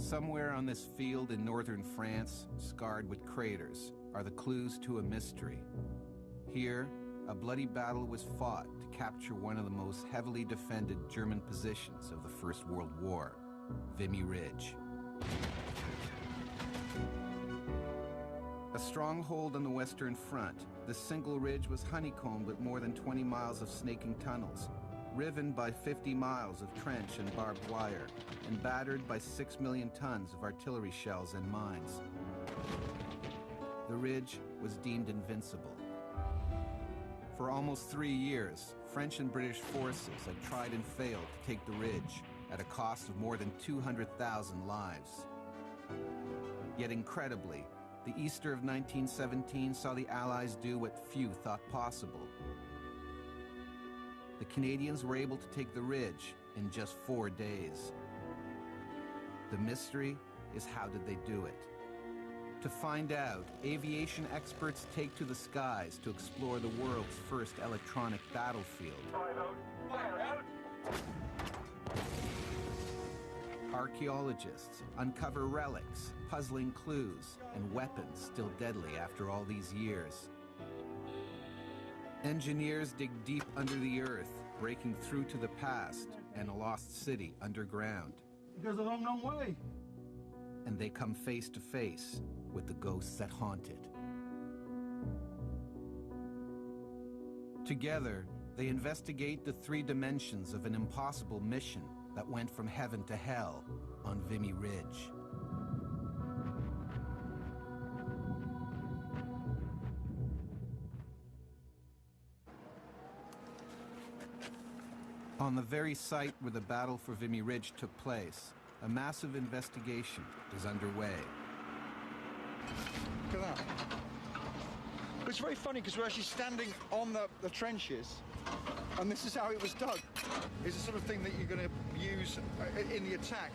Somewhere on this field in northern France, scarred with craters, are the clues to a mystery. Here, a bloody battle was fought to capture one of the most heavily defended German positions of the First World War, Vimy Ridge. A stronghold on the Western Front, this single ridge was honeycombed with more than 20 miles of snaking tunnels, riven by 50 miles of trench and barbed wire, and battered by 6 million tons of artillery shells and mines. The ridge was deemed invincible. For almost 3 years, French and British forces had tried and failed to take the ridge at a cost of more than 200,000 lives. Yet incredibly, the Easter of 1917 saw the Allies do what few thought possible. The Canadians were able to take the ridge in just 4 days. The mystery is, how did they do it? To find out, aviation experts take to the skies to explore the world's first electronic battlefield. Fire out. Archaeologists uncover relics, puzzling clues, and weapons still deadly after all these years. Engineers dig deep under the earth, breaking through to the past and a lost city underground. It goes a long, long way. And they come face to face with the ghosts that haunt it. Together, they investigate the 3 dimensions of an impossible mission that went from heaven to hell on Vimy Ridge. On the very site where the battle for Vimy Ridge took place, a massive investigation is underway. Look at that. But it's very funny because we're actually standing on the trenches, and this is how it was dug. It's the sort of thing that you're going to use in the attack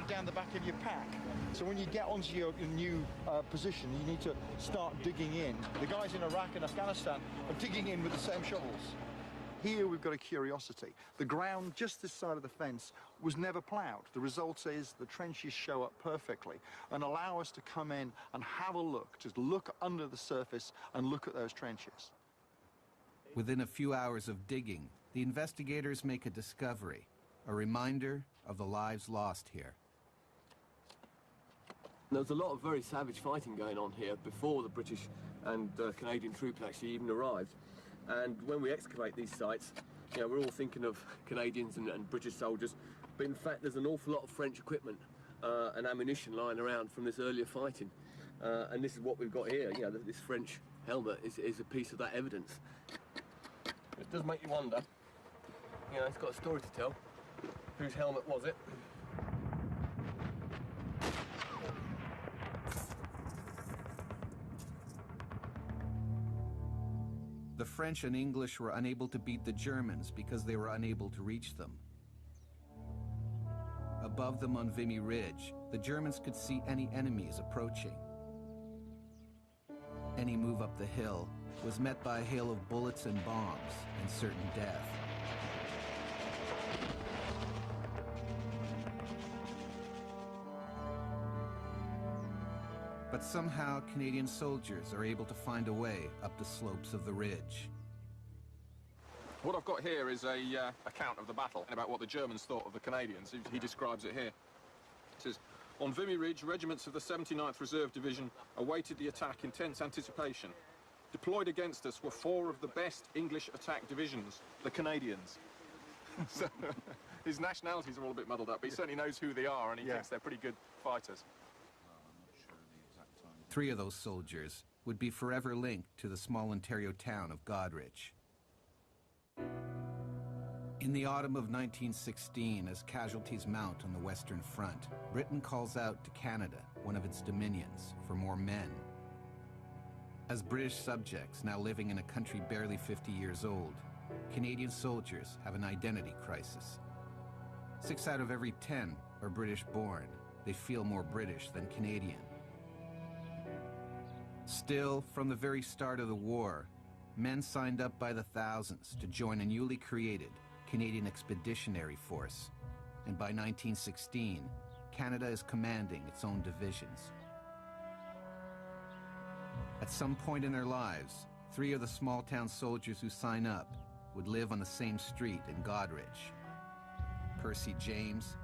down the back of your pack. So when you get onto your new position, you need to start digging in. The guys in Iraq and Afghanistan are digging in with the same shovels. Here we've got a curiosity. The ground just this side of the fence was never ploughed. The result is the trenches show up perfectly and allow us to come in and have a look, just look under the surface and look at those trenches. Within a few hours of digging, the investigators make a discovery, a reminder of the lives lost here. There was a lot of very savage fighting going on here before the British and Canadian troops actually even arrived. And when we excavate these sites, you know, we're all thinking of Canadians and British soldiers, but in fact there's an awful lot of French equipment and ammunition lying around from this earlier fighting. And this is what we've got here. You know, this French helmet is a piece of that evidence. It does make you wonder. You know, it's got a story to tell. Whose helmet was it? The French and English were unable to beat the Germans because they were unable to reach them. Above them on Vimy Ridge, the Germans could see any enemies approaching. Any move up the hill was met by a hail of bullets and bombs and certain death. But somehow Canadian soldiers are able to find a way up the slopes of the ridge. What I've got here is a account of the battle and about what the Germans thought of the Canadians. He describes it here. It says, on Vimy Ridge, regiments of the 79th Reserve Division awaited the attack in tense anticipation. Deployed against us were 4 of the best English attack divisions, the Canadians. So his nationalities are all a bit muddled up, but he certainly knows who they are and he thinks they're pretty good fighters. 3 of those soldiers would be forever linked to the small Ontario town of Goderich. In the autumn of 1916, as casualties mount on the Western Front, Britain calls out to Canada, one of its dominions, for more men. As British subjects now living in a country barely 50 years old, Canadian soldiers have an identity crisis. 6 out of every 10 are British-born. They feel more British than Canadian. Still, from the very start of the war, men signed up by the thousands to join a newly created Canadian Expeditionary Force. And by 1916, Canada is commanding its own divisions. At some point in their lives, 3 of the small-town soldiers who sign up would live on the same street in Goderich: Percy James,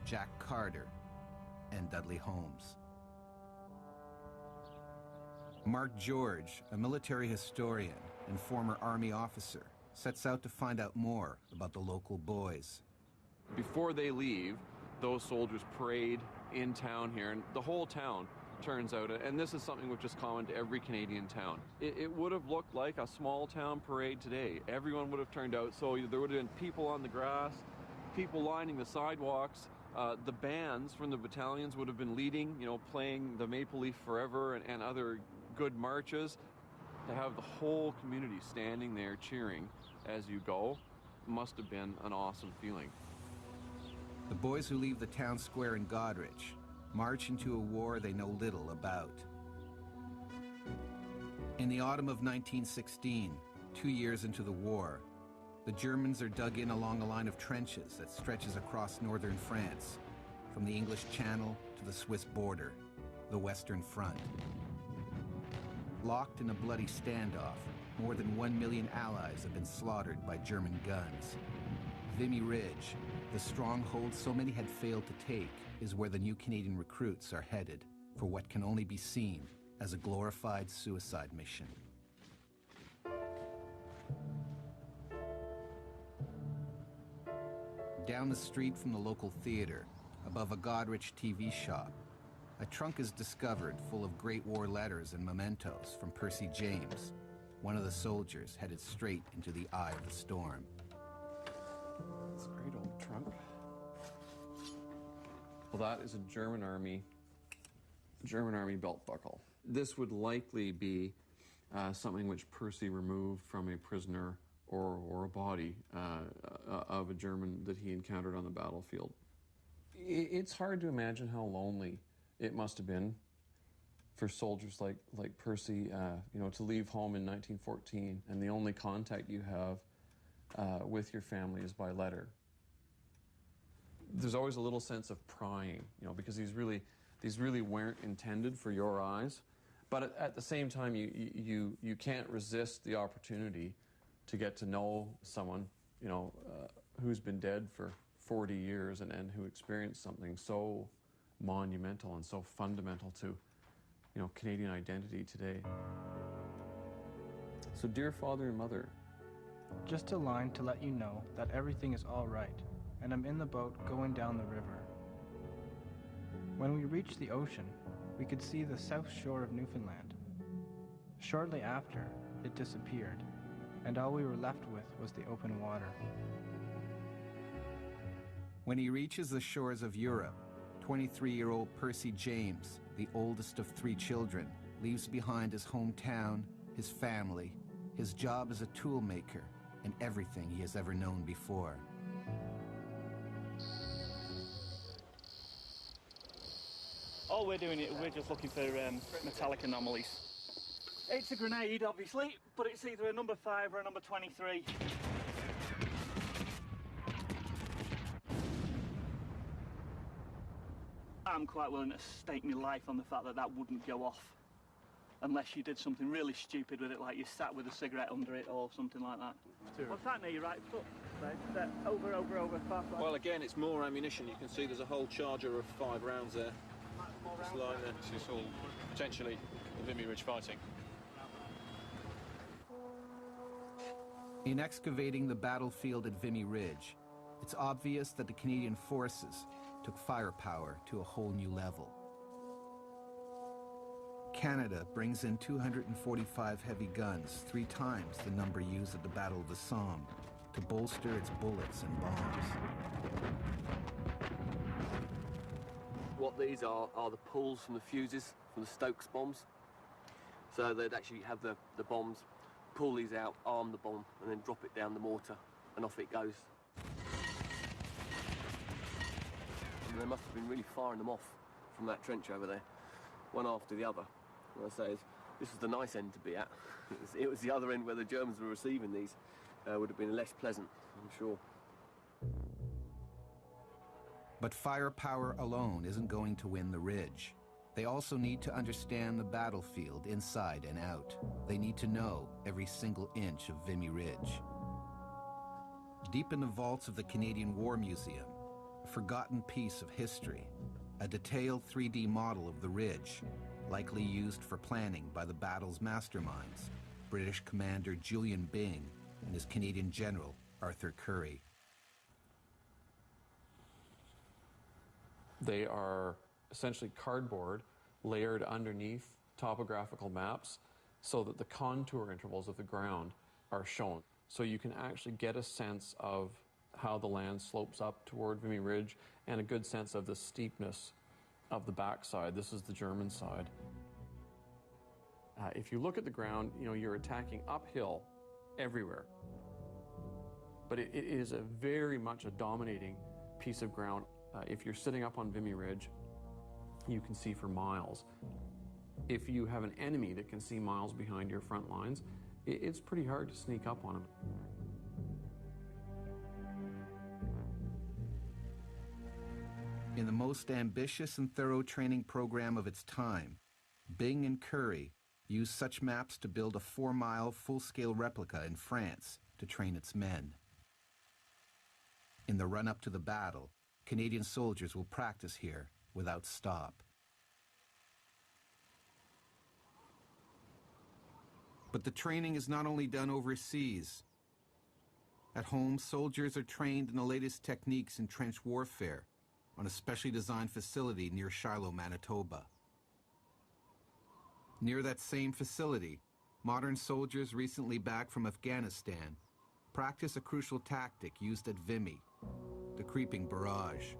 Jack Carter, and Dudley Holmes. Mark George, a military historian and former Army officer, sets out to find out more about the local boys. Before they leave, those soldiers parade in town here, and the whole town turns out, and this is something which is common to every Canadian town. It would have looked like a small town parade today. Everyone would have turned out, so there would have been people on the grass, people lining the sidewalks. The bands from the battalions would have been leading, playing the Maple Leaf Forever and other good marches. To have the whole community standing there cheering as you go must have been an awesome feeling. The boys who leave the town square in Goderich march into a war they know little about. In the autumn of 1916, 2 years into the war, the Germans are dug in along a line of trenches that stretches across northern France, from the English Channel to the Swiss border, the Western Front. Locked in a bloody standoff, more than 1 million Allies have been slaughtered by German guns. Vimy Ridge, the stronghold so many had failed to take, is where the new Canadian recruits are headed for what can only be seen as a glorified suicide mission. Down the street from the local theater, above a Goderich TV shop, a trunk is discovered full of Great War letters and mementos from Percy James, one of the soldiers headed straight into the eye of the storm. It's a great old trunk. Well, that is a German Army belt buckle. This would likely be something which Percy removed from a prisoner or a body of a German that he encountered on the battlefield. It's hard to imagine how lonely it must have been for soldiers like Percy, to leave home in 1914 and the only contact you have with your family is by letter. There's always a little sense of prying, because these really weren't intended for your eyes. But at the same time, you can't resist the opportunity to get to know someone, who's been dead for 40 years and who experienced something so monumental and so fundamental to, Canadian identity today. So, dear Father and Mother, just a line to let you know that everything is all right, and I'm in the boat going down the river. When we reached the ocean, we could see the south shore of Newfoundland. Shortly after, it disappeared, and all we were left with was the open water. When he reaches the shores of Europe, 23-year-old Percy James, the oldest of 3 children, leaves behind his hometown, his family, his job as a tool maker, and everything he has ever known before. All we're doing, we're just looking for metallic anomalies. It's a grenade, obviously, but it's either a number 5 or a number 23. I'm quite willing to stake my life on the fact that that wouldn't go off unless you did something really stupid with it, like you sat with a cigarette under it or something like that. What's that near your right foot? Over, fast. Well, again, it's more ammunition. You can see there's a whole charger of 5 rounds there. It's like that. This is all potentially the Vimy Ridge fighting. In excavating the battlefield at Vimy Ridge, it's obvious that the Canadian forces took firepower to a whole new level. Canada brings in 245 heavy guns, 3 times the number used at the Battle of the Somme, to bolster its bullets and bombs. What these are the pulls from the fuses, from the Stokes bombs. So they'd actually have the bombs, pull these out, arm the bomb, and then drop it down the mortar, and off it goes. And they must have been really firing them off from that trench over there, one after the other. And I say, this was the nice end to be at. It was the other end where the Germans were receiving these. Would have been less pleasant, I'm sure. But firepower alone isn't going to win the ridge. They also need to understand the battlefield inside and out. They need to know every single inch of Vimy Ridge. Deep in the vaults of the Canadian War Museum, a forgotten piece of history, a detailed 3D model of the ridge, likely used for planning by the battle's masterminds, British Commander Julian Byng and his Canadian General Arthur Currie. They are essentially cardboard layered underneath topographical maps so that the contour intervals of the ground are shown. So you can actually get a sense of how the land slopes up toward Vimy Ridge and a good sense of the steepness of the backside. This is the German side. If you look at the ground, you're attacking uphill everywhere. But it is very much a dominating piece of ground. If you're sitting up on Vimy Ridge, you can see for miles. If you have an enemy that can see miles behind your front lines, it's pretty hard to sneak up on them. In the most ambitious and thorough training program of its time, Byng and Currie used such maps to build a 4-mile full-scale replica in France to train its men. In the run-up to the battle, Canadian soldiers will practice here without stop. But the training is not only done overseas. At home, soldiers are trained in the latest techniques in trench warfare on a specially designed facility near Shiloh, Manitoba. Near that same facility, modern soldiers recently back from Afghanistan practice a crucial tactic used at Vimy, the creeping barrage.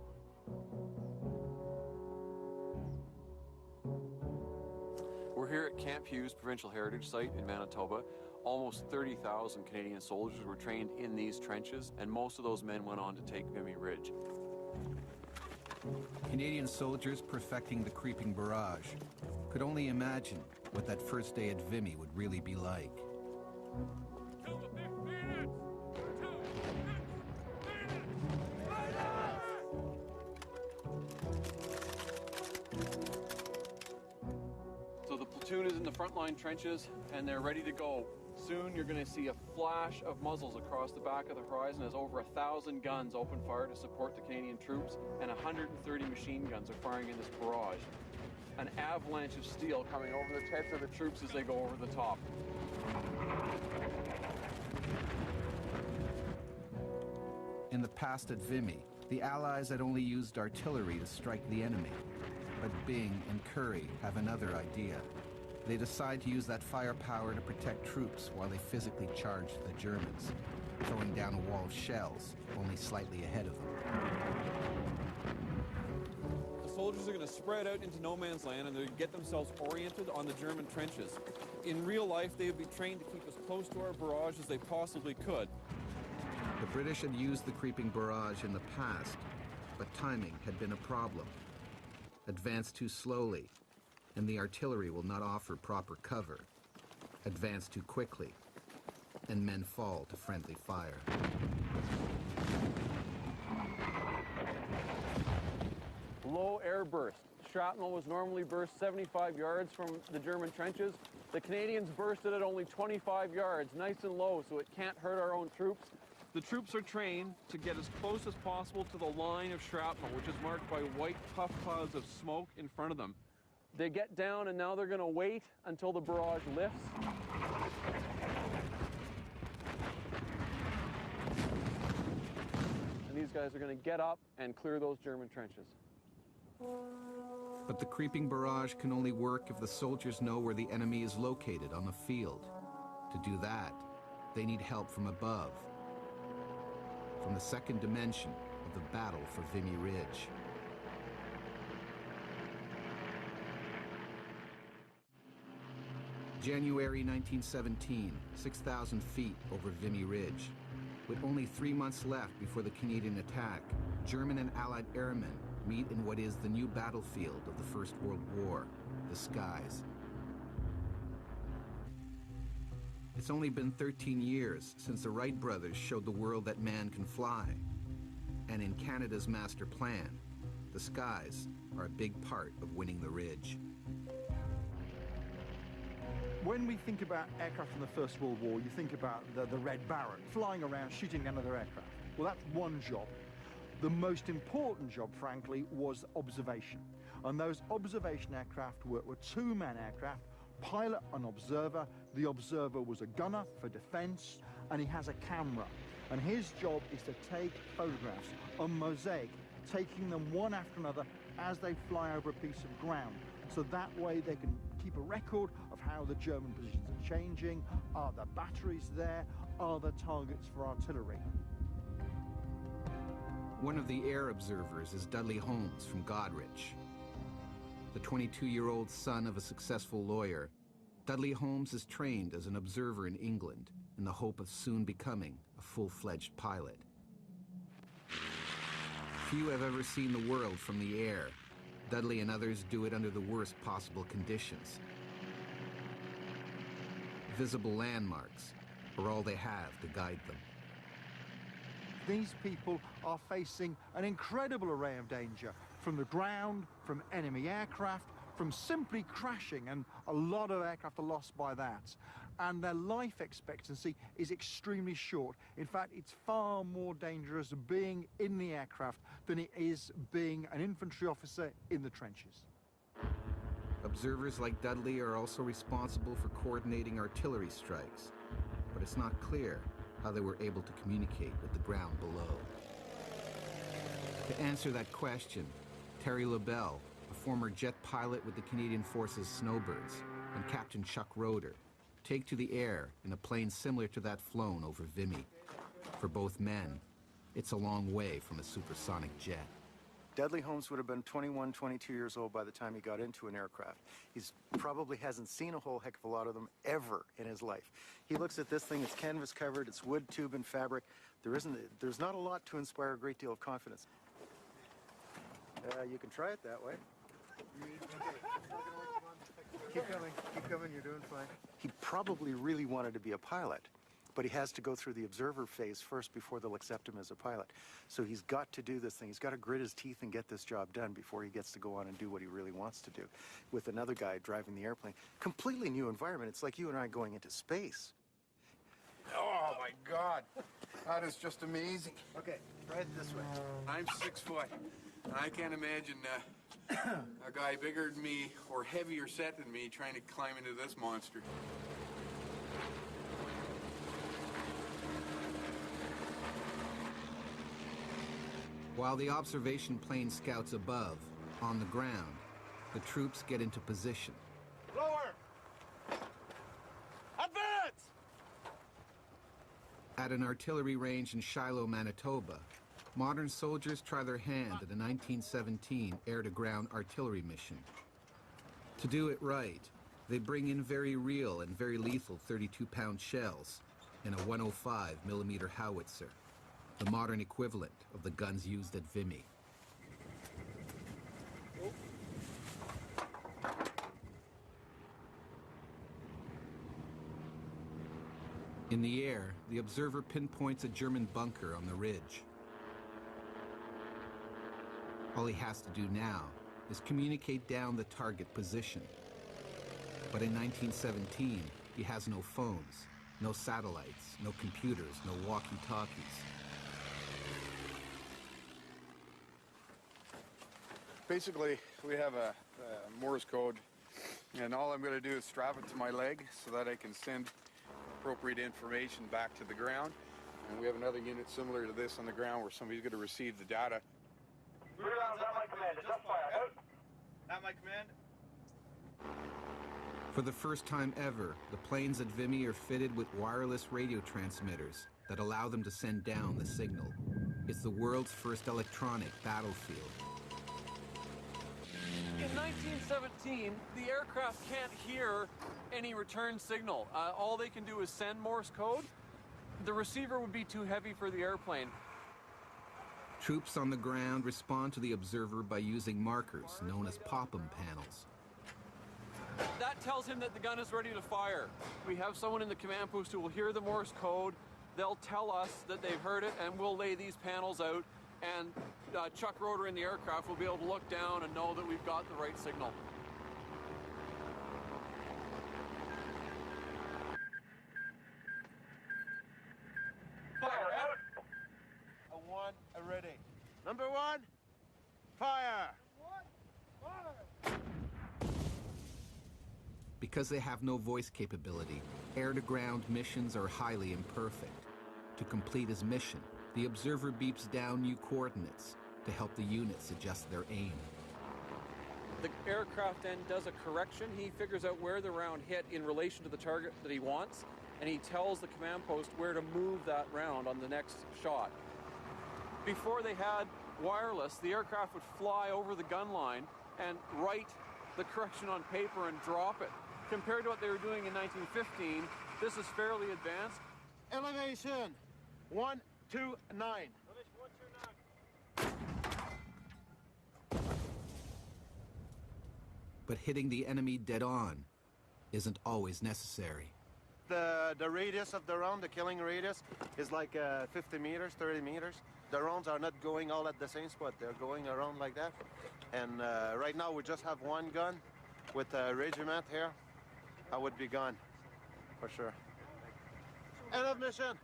We're here at Camp Hughes Provincial Heritage Site in Manitoba. Almost 30,000 Canadian soldiers were trained in these trenches, and most of those men went on to take Vimy Ridge. Canadian soldiers perfecting the creeping barrage could only imagine what that first day at Vimy would really be like. So the platoon is in the frontline trenches, and they're ready to go. Soon you're going to see a flash of muzzles across the back of the horizon as over 1,000 guns open fire to support the Canadian troops, and 130 machine guns are firing in this barrage. An avalanche of steel coming over the heads of the troops as they go over the top. In the past at Vimy, the Allies had only used artillery to strike the enemy. But Byng and Currie have another idea. They decide to use that firepower to protect troops while they physically charge the Germans, throwing down a wall of shells only slightly ahead of them. The soldiers are going to spread out into no man's land, and they're going to get themselves oriented on the German trenches. In real life, they would be trained to keep as close to our barrage as they possibly could. The British had used the creeping barrage in the past, but timing had been a problem. Advance too slowly, and the artillery will not offer proper cover. Advance too quickly, and men fall to friendly fire. Low air burst. Shrapnel was normally burst 75 yards from the German trenches. The Canadians bursted at only 25 yards, nice and low, so it can't hurt our own troops. The troops are trained to get as close as possible to the line of shrapnel, which is marked by white puff clouds of smoke in front of them. They get down, and now they're going to wait until the barrage lifts. And these guys are going to get up and clear those German trenches. But the creeping barrage can only work if the soldiers know where the enemy is located on the field. To do that, they need help from above, from the second dimension of the battle for Vimy Ridge. January 1917, 6,000 feet over Vimy Ridge. With only 3 months left before the Canadian attack, German and Allied airmen meet in what is the new battlefield of the First World War, the skies. It's only been 13 years since the Wright brothers showed the world that man can fly. And in Canada's master plan, The skies are a big part of winning the ridge. When we think about aircraft in the First World War, you think about the Red Baron flying around shooting down other aircraft. Well, that's one job. The most important job, frankly, was observation. And those observation aircraft were two-man aircraft, pilot and observer. The observer was a gunner for defense, and he has a camera. And his job is to take photographs on mosaic, taking them one after another as they fly over a piece of ground. So that way they can keep a record of how the German positions are changing. Are the batteries there? Are the targets for artillery? One of the air observers is Dudley Holmes from Goderich. The 22-year-old son of a successful lawyer, Dudley Holmes is trained as an observer in England in the hope of soon becoming a full-fledged pilot. Few have ever seen the world from the air. Dudley and others do it under the worst possible conditions. Visible landmarks are all they have to guide them. These people are facing an incredible array of danger, from the ground, from enemy aircraft, from simply crashing, and a lot of aircraft are lost by that. And their life expectancy is extremely short. In fact, it's far more dangerous being in the aircraft than it is being an infantry officer in the trenches. Observers like Dudley are also responsible for coordinating artillery strikes, but it's not clear how they were able to communicate with the ground below. To answer that question, Terry LaBelle, a former jet pilot with the Canadian Forces Snowbirds, and Captain Chuck Roeder, take to the air in a plane similar to that flown over Vimy. For both men, it's a long way from a supersonic jet. Dudley Holmes would have been 21, 22 years old by the time he got into an aircraft. He's probably hasn't seen a whole heck of a lot of them ever in his life. He looks at this thing, it's canvas covered, it's wood, tube, and fabric. There's not a lot to inspire a great deal of confidence. You can try it that way. Keep coming, you're doing fine. He probably really wanted to be a pilot, but he has to go through the observer phase first before they'll accept him as a pilot. So he's got to do this thing. He's got to grit his teeth and get this job done before he gets to go on and do what he really wants to do. With another guy driving the airplane, completely new environment. It's like you and I going into space. Oh my God, that is just amazing. Okay, try it this way. I'm 6 foot, and I can't imagine a guy bigger than me or heavier set than me trying to climb into this monster. While the observation plane scouts above, on the ground, the troops get into position. Lower! Advance! At an artillery range in Shiloh, Manitoba, modern soldiers try their hand at a 1917 air-to-ground artillery mission. To do it right, they bring in very real and very lethal 32-pound shells and a 105mm howitzer, the modern equivalent of the guns used at Vimy. In the air, the observer pinpoints a German bunker on the ridge. All he has to do now is communicate down the target position. But in 1917, he has no phones, no satellites, no computers, no walkie-talkies. Basically, we have a Morse code, and all I'm going to do is strap it to my leg so that I can send appropriate information back to the ground. And we have another unit similar to this on the ground where somebody's going to receive the data. Route around, not my command. Just fire. Out. Not my command. For the first time ever, the planes at Vimy are fitted with wireless radio transmitters that allow them to send down the signal. It's the world's first electronic battlefield. In 1917, the aircraft can't hear any return signal. All they can do is send Morse code. The receiver would be too heavy for the airplane. Troops on the ground respond to the observer by using markers known as pop-em panels. That tells him that the gun is ready to fire. We have someone in the command post who will hear the Morse code. They'll tell us that they've heard it, and we'll lay these panels out and Chuck Rotor in the aircraft will be able to look down and know that we've got the right signal. Fire out! A one, a ready. Number one, fire! Because they have no voice capability, air-to-ground missions are highly imperfect. To complete his mission, the observer beeps down new coordinates to help the units adjust their aim. The aircraft then does a correction. He figures out where the round hit in relation to the target that he wants, and he tells the command post where to move that round on the next shot. Before they had wireless, the aircraft would fly over the gun line and write the correction on paper and drop it. Compared to what they were doing in 1915, this is fairly advanced. Elevation, 129. But hitting the enemy dead on isn't always necessary. The radius of the round, the killing radius, is like 50 meters, 30 meters. The rounds are not going all at the same spot. They're going around like that. And right now we just have one gun with a regiment here. I would be gone, for sure. End of mission.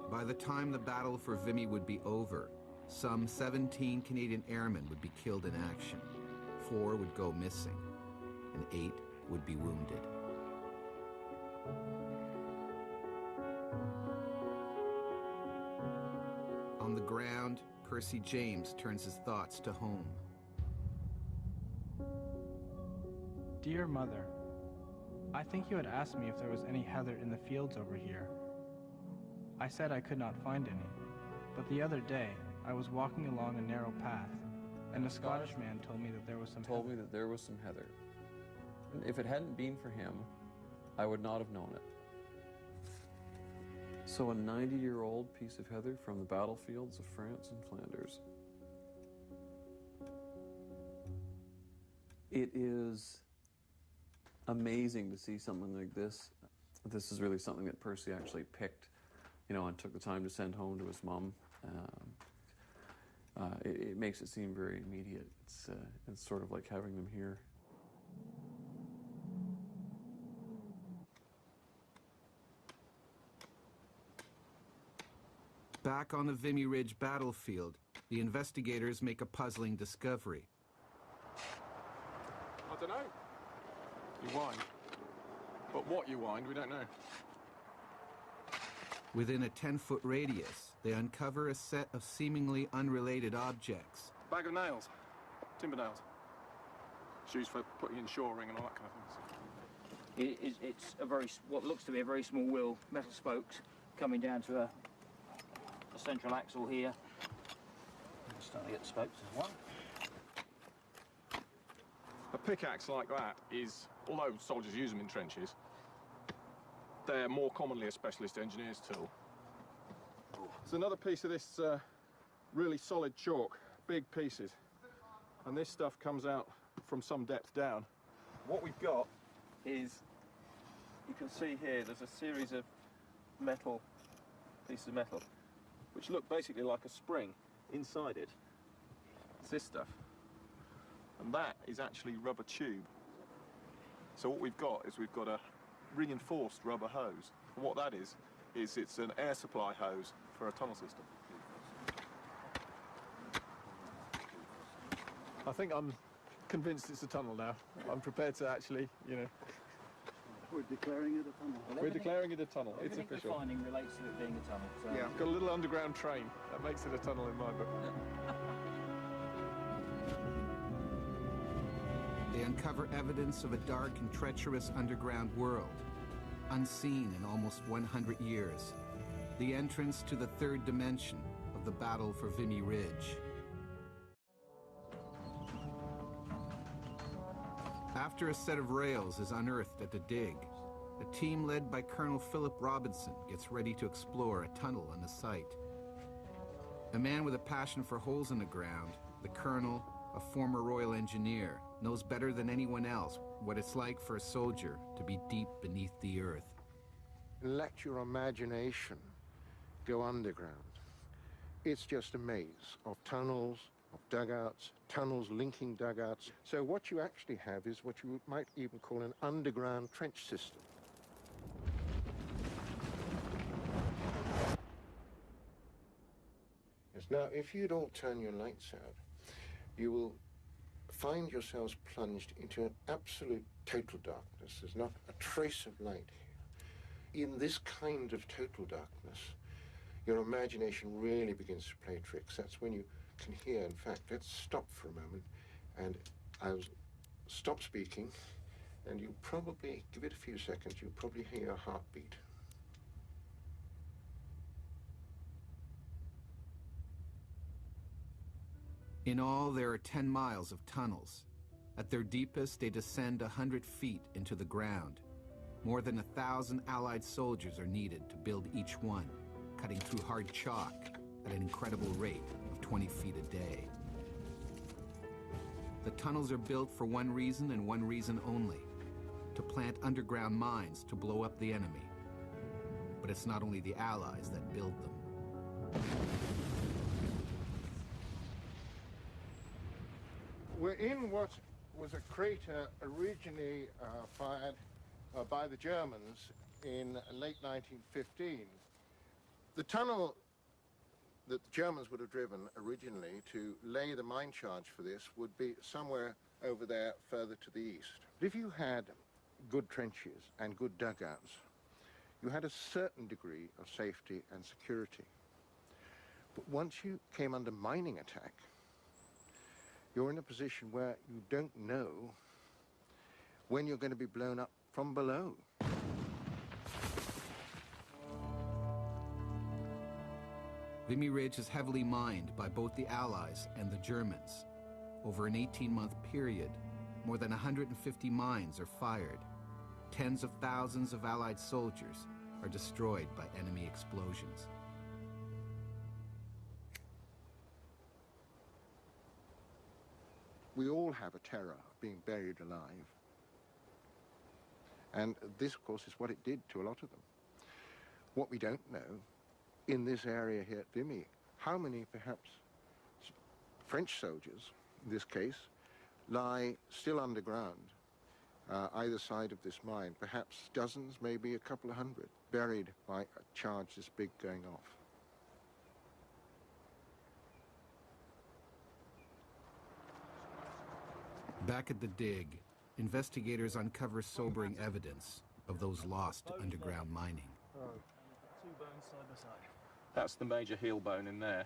By the time the battle for Vimy would be over, some 17 Canadian airmen would be killed in action. 4 would go missing, and 8 would be wounded. On the ground, Percy James turns his thoughts to home. Dear Mother, I think you had asked me if there was any heather in the fields over here. I said I could not find any, but the other day I was walking along a narrow path, and a Scottish man told me that there was some heather. And if it hadn't been for him, I would not have known it. So a 90-year-old piece of heather from the battlefields of France and Flanders. It is amazing to see something like this. This is really something that Percy actually picked, and took the time to send home to his mum. It makes it seem very immediate. It's sort of like having them here. Back on the Vimy Ridge battlefield, the investigators make a puzzling discovery. I don't know. You wind. But what you wind, we don't know. Within a 10-foot radius, they uncover a set of seemingly unrelated objects. Bag of nails. Timber nails. It's used for putting in shoring and all that kind of things. It's what looks to be a very small wheel, metal spokes coming down to a central axle here. I'm starting to get the spokes as well. A pickaxe like that is, although soldiers use them in trenches, they're more commonly a specialist engineer's tool. There's another piece of this really solid chalk, big pieces, and this stuff comes out from some depth down. What we've got is, you can see here, there's a series of pieces of metal, which look basically like a spring. Inside it, it's this stuff. And that is actually rubber tube. So what we've got is we've got a reinforced rubber hose. And what that is it's an air supply hose for a tunnel system. I think I'm convinced it's a tunnel now. I'm prepared to actually, We're declaring it a tunnel. We're declaring it a tunnel. It's Everything official. the finding relates to it being a tunnel. So. Yeah, got a little underground train. That makes it a tunnel in my book. They uncover evidence of a dark and treacherous underground world, unseen in almost 100 years. The entrance to the third dimension of the battle for Vimy Ridge. After a set of rails is unearthed at the dig, a team led by Colonel Philip Robinson gets ready to explore a tunnel on the site. A man with a passion for holes in the ground, the colonel, a former Royal Engineer, knows better than anyone else what it's like for a soldier to be deep beneath the earth. Let your imagination go underground. It's just a maze of tunnels, of dugouts, tunnels linking dugouts. So what you actually have is what you might even call an underground trench system. Yes, now, if you don't turn your lights out, you will find yourselves plunged into an absolute total darkness. There's not a trace of light here. In this kind of total darkness, your imagination really begins to play tricks. That's when you can hear, in fact, let's stop for a moment, and I'll stop speaking, and you probably, give it a few seconds, you'll probably hear a heartbeat. In all, there are 10 miles of tunnels. At their deepest, they descend 100 feet into the ground. More than 1,000 Allied soldiers are needed to build each one, cutting through hard chalk at an incredible rate of 20 feet a day. The tunnels are built for one reason and one reason only: to plant underground mines to blow up the enemy. But it's not only the Allies that build them. We're in what was a crater originally fired by the Germans in late 1915. The tunnel that the Germans would have driven originally to lay the mine charge for this would be somewhere over there further to the east. If you had good trenches and good dugouts, you had a certain degree of safety and security. But once you came under mining attack, you're in a position where you don't know when you're going to be blown up from below. Vimy Ridge is heavily mined by both the Allies and the Germans. Over an 18-month period, more than 150 mines are fired. Tens of thousands of Allied soldiers are destroyed by enemy explosions. We all have a terror of being buried alive. And this, of course, is what it did to a lot of them. What we don't know, in this area here at Vimy, how many, perhaps, French soldiers, in this case, lie still underground, either side of this mine, perhaps dozens, maybe a couple of hundred, buried by a charge this big going off. Back at the dig, investigators uncover sobering evidence of those lost to underground mining. Two bones side by side. That's the major heel bone in there.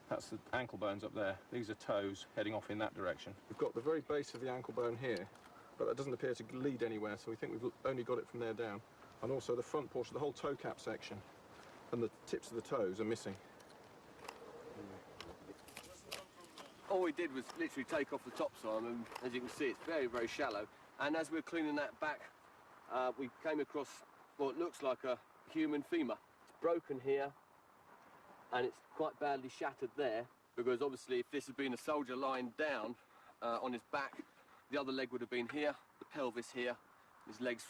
That's the ankle bones up there. These are toes heading off in that direction. We've got the very base of the ankle bone here, but that doesn't appear to lead anywhere, so we think we've only got it from there down. And also the front portion, the whole toe cap section, and the tips of the toes are missing. All we did was literally take off the top, Simon. As you can see, it's very, very shallow. And as we're cleaning that back, we came across what looks like a human femur. It's broken here, and it's quite badly shattered there, because obviously if this had been a soldier lying down on his back, the other leg would have been here, the pelvis here, his legs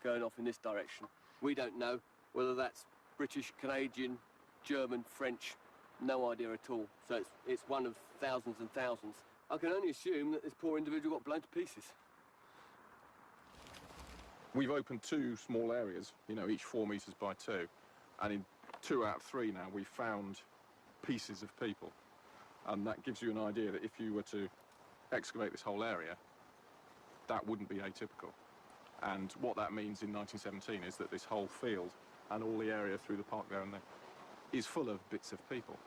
going off in this direction. We don't know whether that's British, Canadian, German, French, no idea at all. So it's one of thousands and thousands. I can only assume that this poor individual got blown to pieces. We've opened two small areas, you know, each 4 meters by 2, and in 2 out of 3 now we've found pieces of people. And that gives you an idea that if you were to excavate this whole area, that wouldn't be atypical. And what that means in 1917 is that this whole field and all the area through the park there and there is full of bits of people.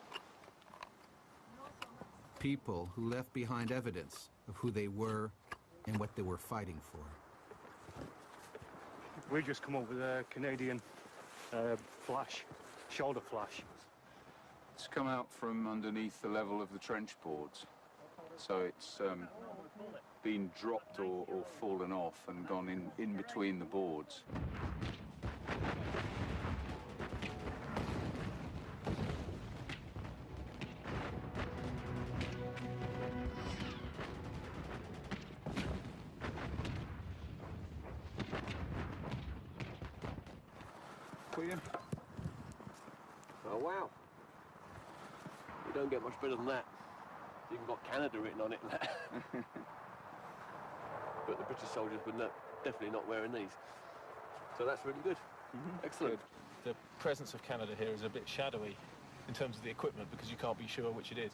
People who left behind evidence of who they were and what they were fighting for. We just come up with a Canadian flash, shoulder flash. It's come out from underneath the level of the trench boards. So it's been dropped or fallen off and gone in between the boards. Oh wow. We don't get much better than that. It's even got Canada written on it and that. But the British soldiers were definitely not wearing these. So that's really good. Excellent. The presence of Canada here is a bit shadowy in terms of the equipment because you can't be sure which it is.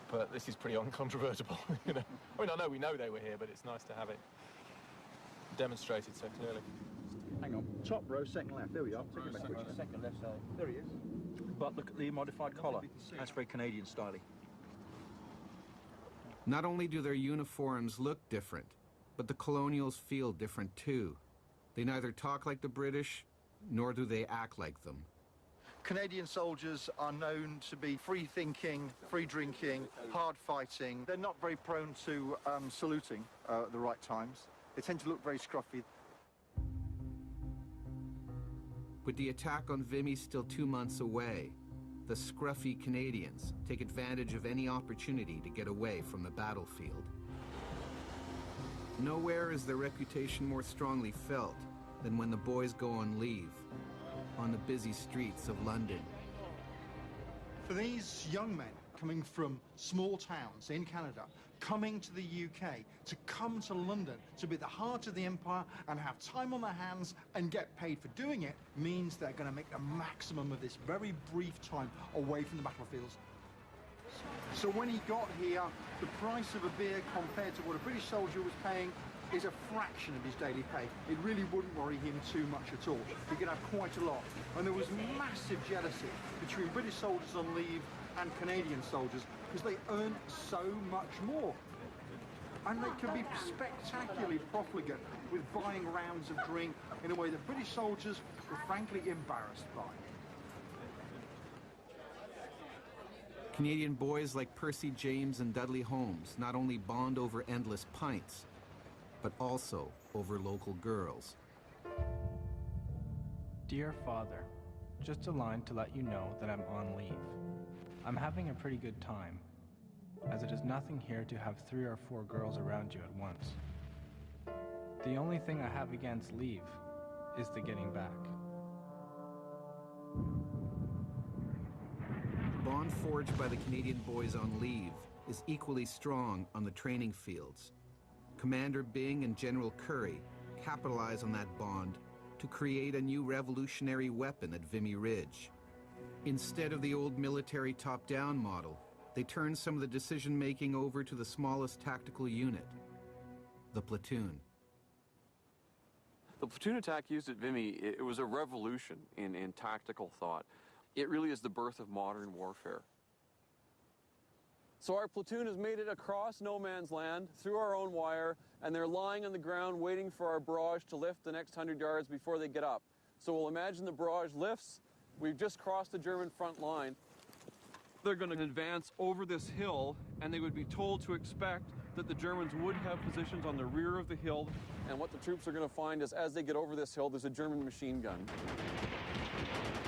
But this is pretty uncontrovertible, you know. I mean, I know we know they were here, but it's nice to have it demonstrated so clearly. Hang on, top row, second left. There we are. Take it back quickly. Second left side. There he is. But look at the modified collar. That's very Canadian styling. Not only do their uniforms look different, but the colonials feel different too. They neither talk like the British, nor do they act like them. Canadian soldiers are known to be free-thinking, free-drinking, hard-fighting. They're not very prone to saluting at the right times. They tend to look very scruffy. With the attack on Vimy still 2 months away, the scruffy Canadians take advantage of any opportunity to get away from the battlefield. Nowhere is their reputation more strongly felt than when the boys go on leave, on the busy streets of London. For these young men coming from small towns in Canada, coming to the UK, to come to London, to be at the heart of the empire and have time on their hands and get paid for doing it, means they're going to make the maximum of this very brief time away from the battlefields. So when he got here, the price of a beer compared to what a British soldier was paying is a fraction of his daily pay. It really wouldn't worry him too much at all. He could have quite a lot. And there was massive jealousy between British soldiers on leave and Canadian soldiers because they earn so much more. And they can be spectacularly profligate with buying rounds of drink in a way that British soldiers were frankly embarrassed by. Canadian boys like Percy James and Dudley Holmes not only bond over endless pints, but also over local girls. Dear Father, just a line to let you know that I'm on leave. I'm having a pretty good time, as it is nothing here to have 3 or 4 girls around you at once. The only thing I have against leave is the getting back. The bond forged by the Canadian boys on leave is equally strong on the training fields. Commander Byng and General Currie capitalize on that bond to create a new revolutionary weapon at Vimy Ridge. Instead of the old military top-down model, they turn some of the decision-making over to the smallest tactical unit, the platoon. The platoon attack used at Vimy, it was a revolution in tactical thought. It really is the birth of modern warfare. So our platoon has made it across no man's land, through our own wire, and they're lying on the ground waiting for our barrage to lift the next 100 yards before they get up. So we'll imagine the barrage lifts. We've just crossed the German front line. They're going to advance over this hill, and they would be told to expect that the Germans would have positions on the rear of the hill. And what the troops are going to find is as they get over this hill, there's a German machine gun.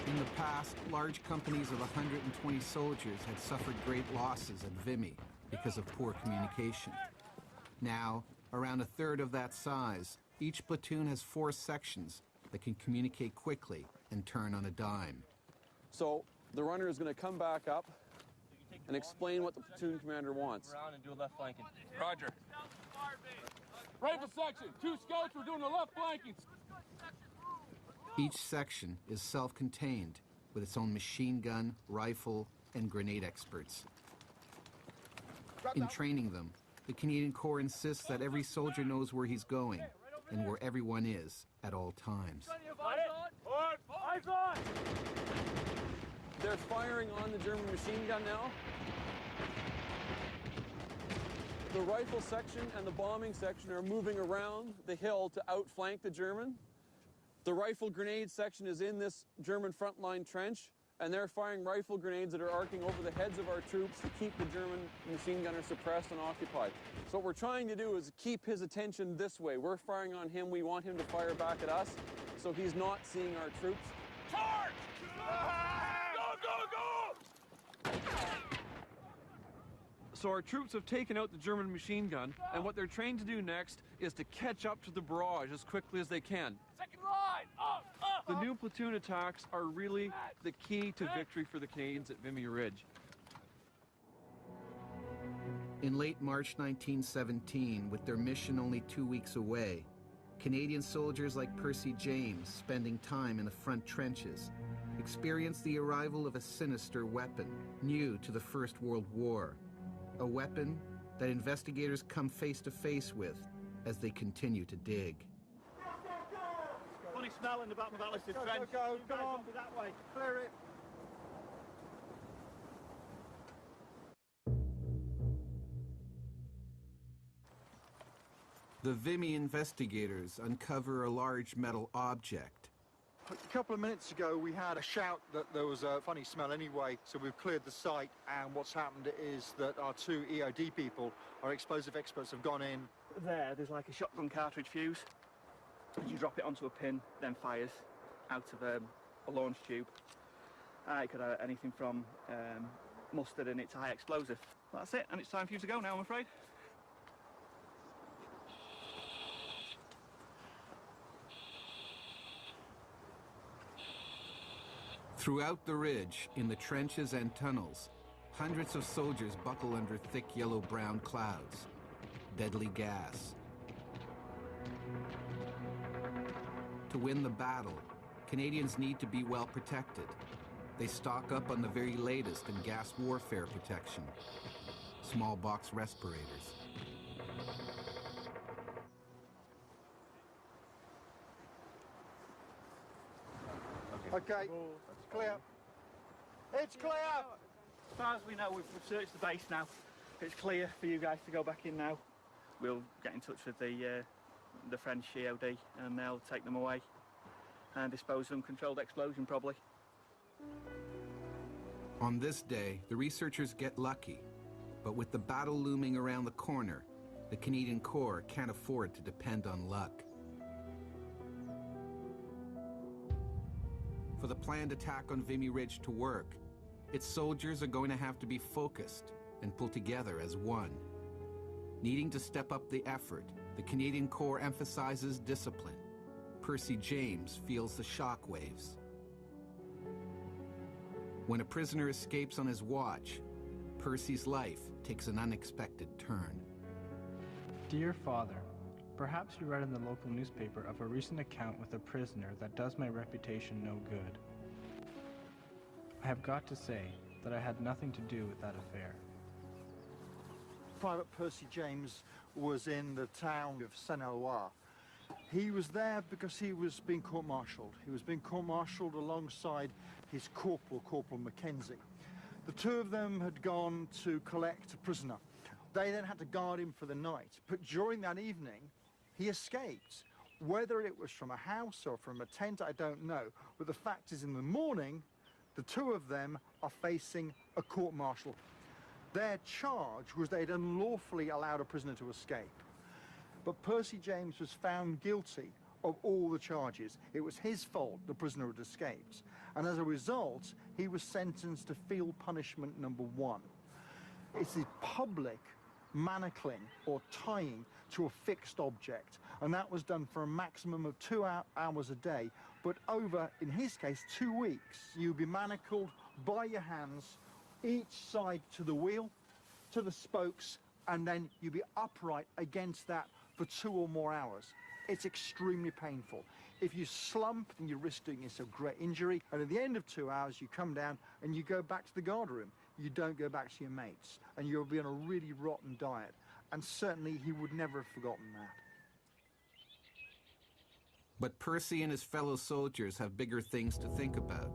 In the past, large companies of 120 soldiers had suffered great losses at Vimy because of poor communication. Now, around a third of that size, each platoon has 4 sections that can communicate quickly and turn on a dime. So the runner is going to come back up and explain what the platoon commander wants. Around and do left flanking. Roger. Rifle section, 2 scouts, we're doing the left flanking. Each section is self-contained with its own machine gun, rifle, and grenade experts. In training them, the Canadian Corps insists that every soldier knows where he's going and where everyone is at all times. They're firing on the German machine gun now. The rifle section and the bombing section are moving around the hill to outflank the German. The rifle grenade section is in this German frontline trench, and they're firing rifle grenades that are arcing over the heads of our troops to keep the German machine gunner suppressed and occupied. So what we're trying to do is keep his attention this way. We're firing on him, we want him to fire back at us, so he's not seeing our troops. Charge! Go, go, go! So our troops have taken out the German machine gun, and what they're trained to do next is to catch up to the barrage as quickly as they can. Second line! Up, up! The new platoon attacks are really the key to victory for the Canadians at Vimy Ridge. In late March 1917, with their mission only 2 weeks away, Canadian soldiers like Percy James, spending time in the front trenches, experienced the arrival of a sinister weapon, new to the First World War. A weapon that investigators come face to face with as they continue to dig. Funny smell in the bottom of that listed trench. Go, You come guys on. want me that way. Clear it. The Vimy investigators uncover a large metal object. A couple of minutes ago, we had a shout that there was a funny smell anyway, so we've cleared the site, and what's happened is that our two EOD people, our explosive experts, have gone in. There's like a shotgun cartridge fuse. You drop it onto a pin, then fires out of a launch tube. It could have anything from mustard and it's a high explosive. That's it, and it's time for you to go now, I'm afraid. Throughout the ridge, in the trenches and tunnels, hundreds of soldiers buckle under thick yellow-brown clouds. Deadly gas. To win the battle, Canadians need to be well protected. They stock up on the very latest in gas warfare protection. Small box respirators. Okay, it's clear. It's clear! As far as we know, we've searched the base now. It's clear for you guys to go back in now. We'll get in touch with the French EOD and they'll take them away and dispose of them. Controlled explosion, probably. On this day, the researchers get lucky. But with the battle looming around the corner, the Canadian Corps can't afford to depend on luck. For the planned attack on Vimy Ridge to work, its soldiers are going to have to be focused and pull together as one. Needing to step up the effort, the Canadian Corps emphasizes discipline. Percy James feels the shock waves. When a prisoner escapes on his watch, Percy's life takes an unexpected turn. Dear Father, perhaps you read in the local newspaper of a recent account with a prisoner that does my reputation no good. I have got to say that I had nothing to do with that affair. Private Percy James was in the town of Saint-Eloi. He was there because he was being court-martialed. He was being court-martialed alongside his corporal, Corporal Mackenzie. The two of them had gone to collect a prisoner. They then had to guard him for the night. But during that evening, he escaped. Whether it was from a house or from a tent, I don't know. But the fact is, in the morning, the two of them are facing a court-martial. Their charge was they'd unlawfully allowed a prisoner to escape. But Percy James was found guilty of all the charges. It was his fault the prisoner had escaped. And as a result, he was sentenced to field punishment number 1. It's the public manacling or tying to a fixed object. And that was done for a maximum of 2 hours a day. But over, in his case, 2 weeks, you'd be manacled by your hands, each side to the wheel, to the spokes, and then you'd be upright against that for 2 or more hours. It's extremely painful. If you slump, then you're risking a great injury, and at the end of 2 hours, you come down and you go back to the guard room. You don't go back to your mates, and you'll be on a really rotten diet. And certainly, he would never have forgotten that. But Percy and his fellow soldiers have bigger things to think about.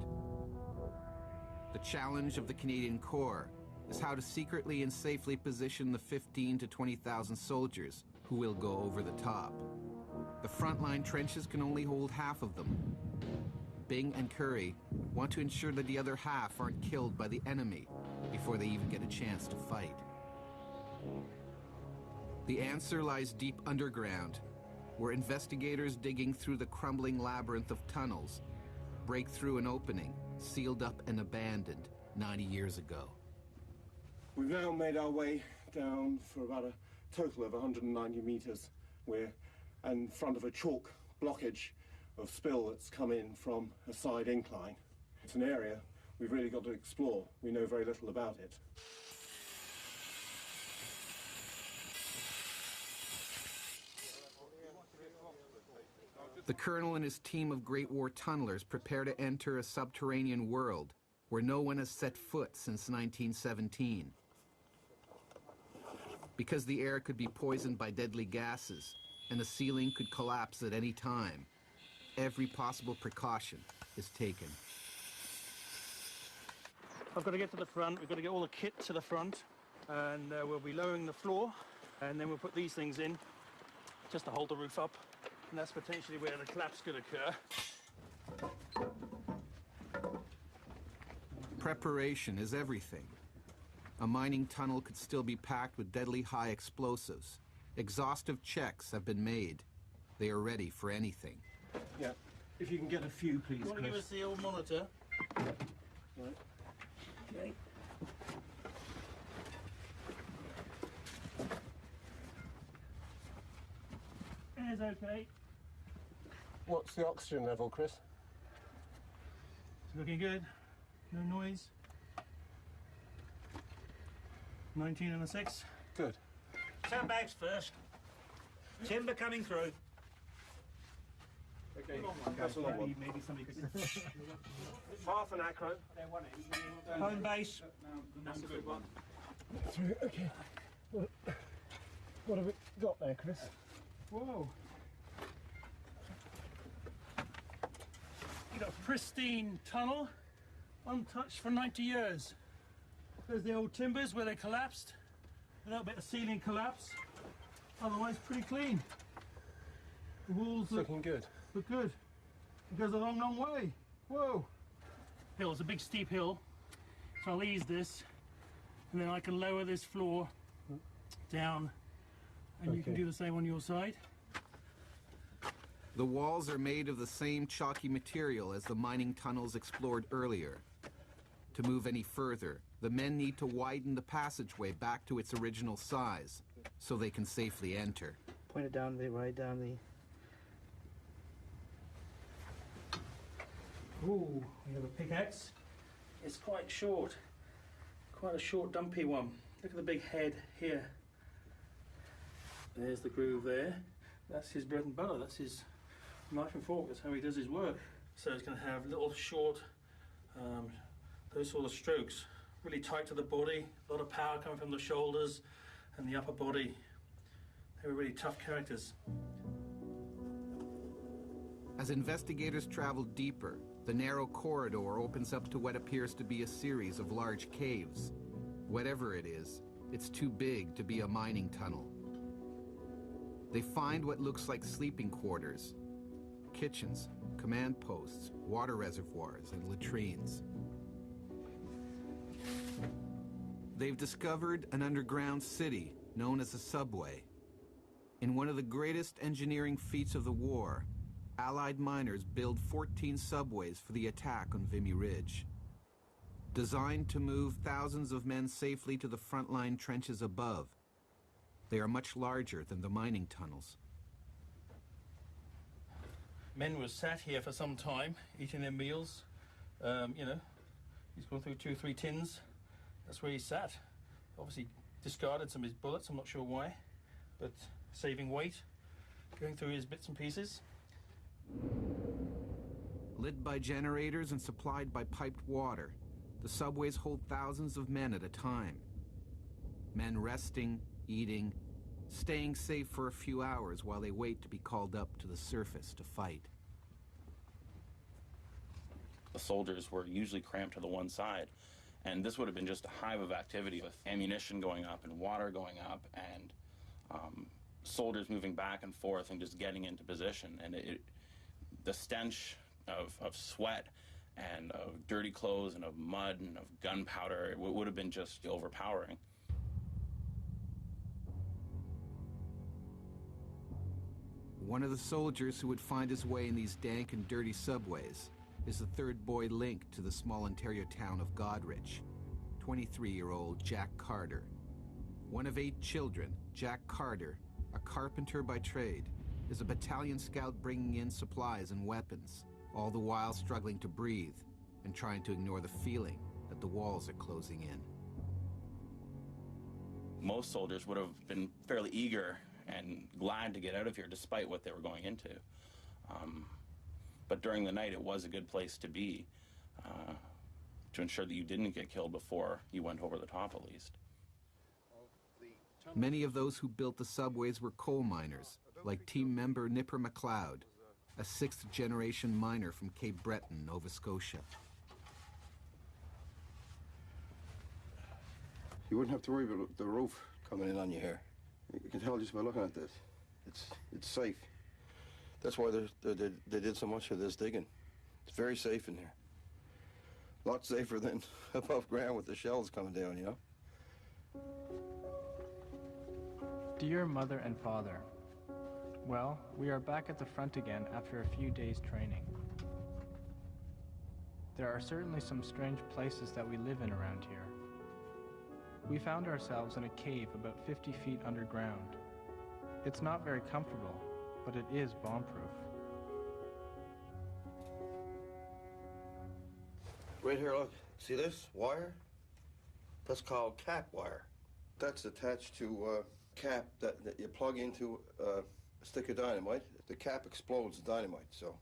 The challenge of the Canadian Corps is how to secretly and safely position the 15,000 to 20,000 soldiers who will go over the top. The frontline trenches can only hold half of them. Bing and Curry want to ensure that the other half aren't killed by the enemy before they even get a chance to fight. The answer lies deep underground, where investigators digging through the crumbling labyrinth of tunnels break through an opening sealed up and abandoned 90 years ago. We've now made our way down for about a total of 190 meters. We're in front of a chalk blockage of spill that's come in from a side incline. It's an area we've really got to explore. We know very little about it. The colonel and his team of Great War tunnelers prepare to enter a subterranean world where no one has set foot since 1917. Because the air could be poisoned by deadly gases and the ceiling could collapse at any time, every possible precaution is taken. I've got to get to the front, we've got to get all the kit to the front, and we'll be lowering the floor, and then we'll put these things in just to hold the roof up, and that's potentially where the collapse could occur. Preparation is everything. A mining tunnel could still be packed with deadly high explosives. Exhaustive checks have been made. They are ready for anything. Yeah, if you can get a few, please, You want to give us the old monitor? Right. Okay. Air's okay. What's the oxygen level, Chris? It's looking good. No noise. 19 and a 6. Good. Sandbags first. Timber coming through. Okay, that's a long one. Maybe somebody could... Half an acro. Home base. That's a good one. Through, okay. What have we got there, Chris? Whoa. You got a pristine tunnel, untouched for 90 years. There's the old timbers where they collapsed. A little bit of ceiling collapse. Otherwise, pretty clean. The walls looking good. Look good. It goes a long, long way. Whoa. Hill, it's a big steep hill. So I'll ease this, and then I can lower this floor down, and you can do the same on your side. The walls are made of the same chalky material as the mining tunnels explored earlier. To move any further, the men need to widen the passageway back to its original size so they can safely enter. Point it down the right down the... Ooh, we have a pickaxe. It's quite short. Quite a short, dumpy one. Look at the big head here. There's the groove there. That's his bread and butter. That's his knife and fork. That's how he does his work. So it's going to have little short, those sort of strokes. Really tight to the body. A lot of power coming from the shoulders and the upper body. They were really tough characters. As investigators travel deeper, the narrow corridor opens up to what appears to be a series of large caves. Whatever it is, it's too big to be a mining tunnel. They find what looks like sleeping quarters, kitchens, command posts, water reservoirs, and latrines. They've discovered an underground city known as a subway. In one of the greatest engineering feats of the war, Allied miners built 14 subways for the attack on Vimy Ridge. Designed to move thousands of men safely to the frontline trenches above, they are much larger than the mining tunnels. Men were sat here for some time, eating their meals. You know, he's gone through 2 or 3 tins. That's where he sat. Obviously discarded some of his bullets, I'm not sure why, but saving weight, going through his bits and pieces. Lit by generators and supplied by piped water, the subways hold thousands of men at a time. Men resting, eating, staying safe for a few hours while they wait to be called up to the surface to fight. The soldiers were usually cramped to the one side, and this would have been just a hive of activity with ammunition going up and water going up and soldiers moving back and forth and just getting into position. And the stench of sweat and of dirty clothes and of mud and of gunpowder, it would have been just overpowering. One of the soldiers who would find his way in these dank and dirty subways is the third boy linked to the small Ontario town of Goderich, 23-year-old Jack Carter. One of 8 children, Jack Carter, a carpenter by trade, is a battalion scout bringing in supplies and weapons, all the while struggling to breathe and trying to ignore the feeling that the walls are closing in. Most soldiers would have been fairly eager and glad to get out of here despite what they were going into. But during the night, it was a good place to be to ensure that you didn't get killed before you went over the top, at least. Many of those who built the subways were coal miners, like team member Nipper MacLeod, a sixth-generation miner from Cape Breton, Nova Scotia. You wouldn't have to worry about the roof coming in on you here. You can tell just by looking at this. It's safe. That's why they did so much of this digging. It's very safe in here. A lot safer than above ground with the shells coming down, you know? Dear Mother and Father, well, we are back at the front again after a few days training. There are certainly some strange places that we live in around here. We found ourselves in a cave about 50 feet underground. It's not very comfortable, but it is bomb-proof. Right here, look. See this wire? That's called cap wire. That's attached to a cap that you plug into a stick of dynamite. The cap explodes the dynamite, so.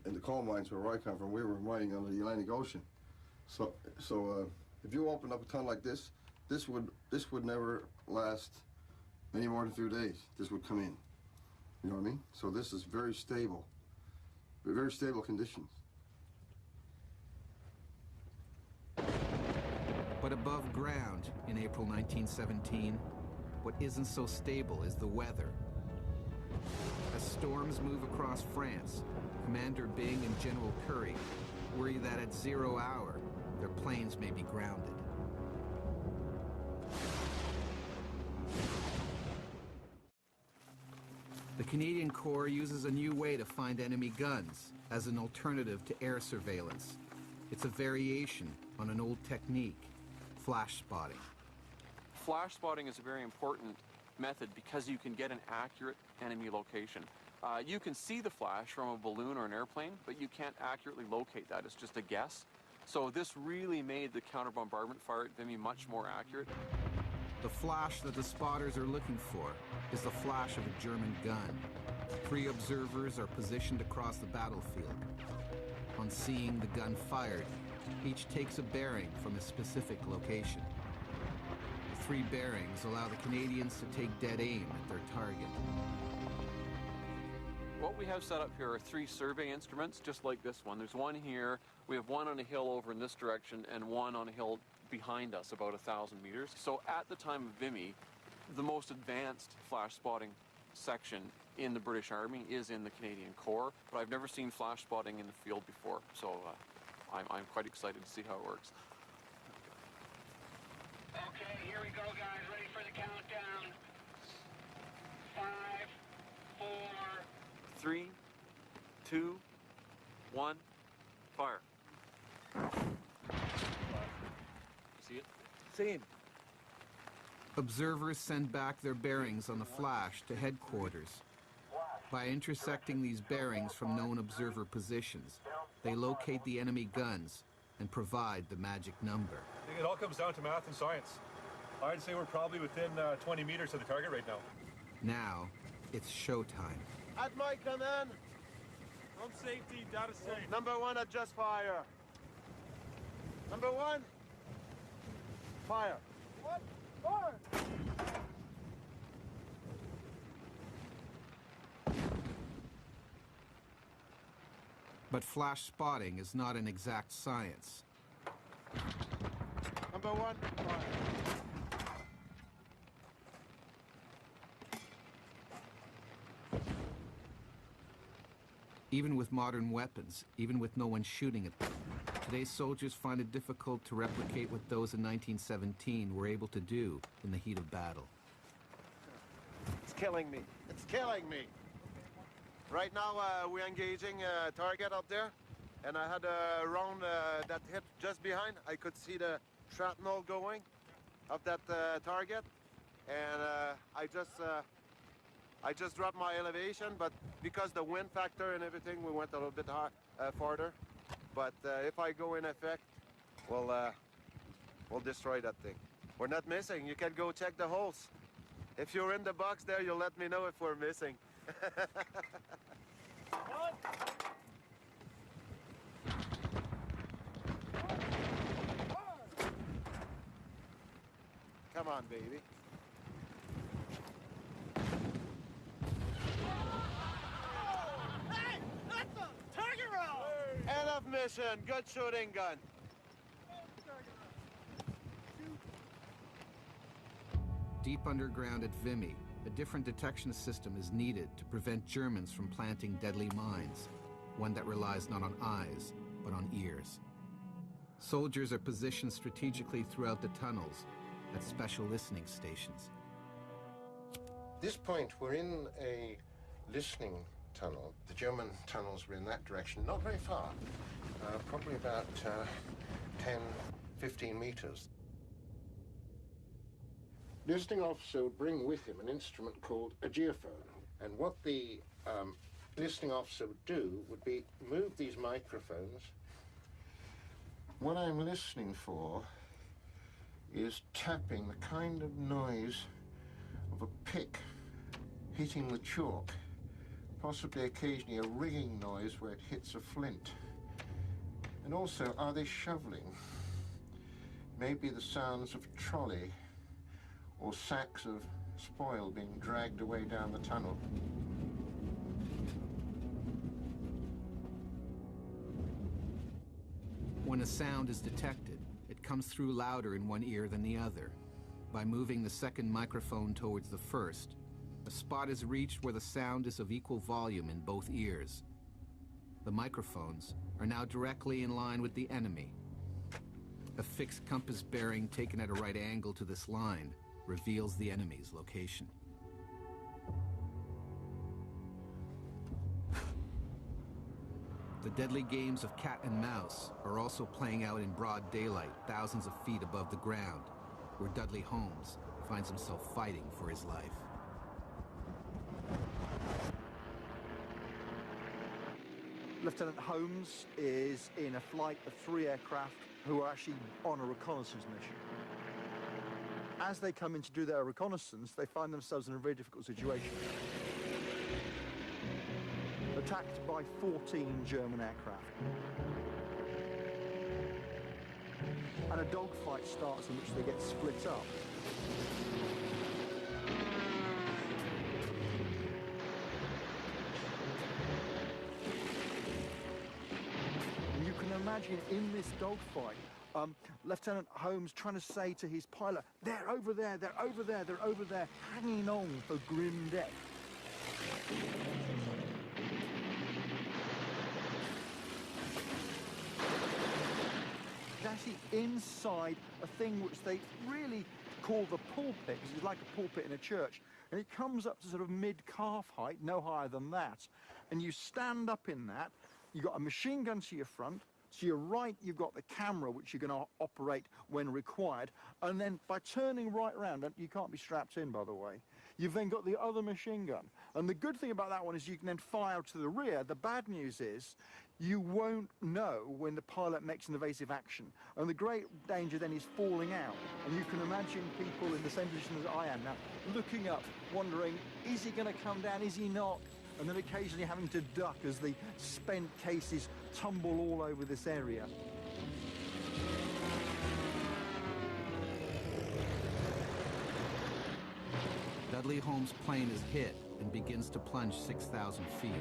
In the coal mines where I come from, we were mining under the Atlantic Ocean. So if you open up a tunnel like this would never last any more than a few days. This would come in. You know what I mean? So this is very stable conditions. But above ground in April 1917, what isn't so stable is the weather. As storms move across France, Commander Byng and General Currie worry that at 0 hour, their planes may be grounded. The Canadian Corps uses a new way to find enemy guns as an alternative to air surveillance. It's a variation on an old technique, flash spotting. Flash spotting is a very important method because you can get an accurate enemy location. You can see the flash from a balloon or an airplane, but you can't accurately locate that. It's just a guess. So this really made the counter-bombardment fire at Vimy much more accurate. The flash that the spotters are looking for is the flash of a German gun. 3 observers are positioned across the battlefield. On seeing the gun fired, each takes a bearing from a specific location. The 3 bearings allow the Canadians to take dead aim at their target. What we have set up here are 3 survey instruments, just like this one. There's one here, we have one on a hill over in this direction, and one on a hill behind us, about 1,000 meters. So at the time of Vimy, the most advanced flash spotting section in the British Army is in the Canadian Corps, but I've never seen flash spotting in the field before, so I'm quite excited to see how it works. Okay, here we go, guys. Ready for the countdown. 5, 4... 3, 2, 1, fire. See it? Same. Observers send back their bearings on the flash to headquarters. By intersecting these bearings from known observer positions, they locate the enemy guns and provide the magic number. It all comes down to math and science. I'd say we're probably within 20 meters of the target right now. Now, it's showtime. At my command. From safety, data safe. Number 1, adjust fire. Number 1, fire. What? Fire! But flash spotting is not an exact science. Number 1, fire. Even with modern weapons, even with no one shooting at them, today's soldiers find it difficult to replicate what those in 1917 were able to do in the heat of battle. It's killing me. It's killing me. Right now, we're engaging a target up there, and I had a round that hit just behind. I could see the shrapnel going of that target, and I just dropped my elevation, but because the wind factor and everything, we went a little bit farther. But if I go in effect, we'll destroy that thing. We're not missing. You can go check the holes. If you're in the box there, you'll let me know if we're missing. Come on, baby. Hey, that's a target roll! End of mission. Good shooting gun. Deep underground at Vimy, a different detection system is needed to prevent Germans from planting deadly mines, one that relies not on eyes, but on ears. Soldiers are positioned strategically throughout the tunnels at special listening stations. At this point, we're in a listening tunnel. The German tunnels were in that direction, not very far, probably about 10, 15 meters. The listening officer would bring with him an instrument called a geophone, and what the listening officer would do would be move these microphones. What I'm listening for is tapping, the kind of noise of a pick hitting the chalk, possibly occasionally a ringing noise where it hits a flint. And also, are they shoveling? Maybe the sounds of a trolley or sacks of spoil being dragged away down the tunnel. When a sound is detected, it comes through louder in one ear than the other. By moving the second microphone towards the first, a spot is reached where the sound is of equal volume in both ears. The microphones are now directly in line with the enemy. A fixed compass bearing taken at a right angle to this line reveals the enemy's location. The deadly games of cat and mouse are also playing out in broad daylight, thousands of feet above the ground, where Dudley Holmes finds himself fighting for his life. Lieutenant Holmes is in a flight of 3 aircraft who are actually on a reconnaissance mission. As they come in to do their reconnaissance, they find themselves in a very difficult situation. Attacked by 14 German aircraft. And a dogfight starts in which they get split up. And you can imagine in this dogfight, Lieutenant Holmes trying to say to his pilot, they're over there, they're over there, they're over there, hanging on for grim death. It's actually inside a thing which they really call the pulpit, because it's like a pulpit in a church. And it comes up to sort of mid-calf height, no higher than that. And you stand up in that, you've got a machine gun to your front, to your right, you've got the camera, which you're going to operate when required. And then by turning right around, and you can't be strapped in, by the way, you've then got the other machine gun. And the good thing about that one is you can then fire to the rear. The bad news is you won't know when the pilot makes an evasive action. And the great danger then is falling out. And you can imagine people in the same position as I am now, looking up, wondering, is he going to come down, is he not? And then occasionally having to duck as the spent cases tumble all over this area. Dudley Holmes' plane is hit and begins to plunge 6,000 feet.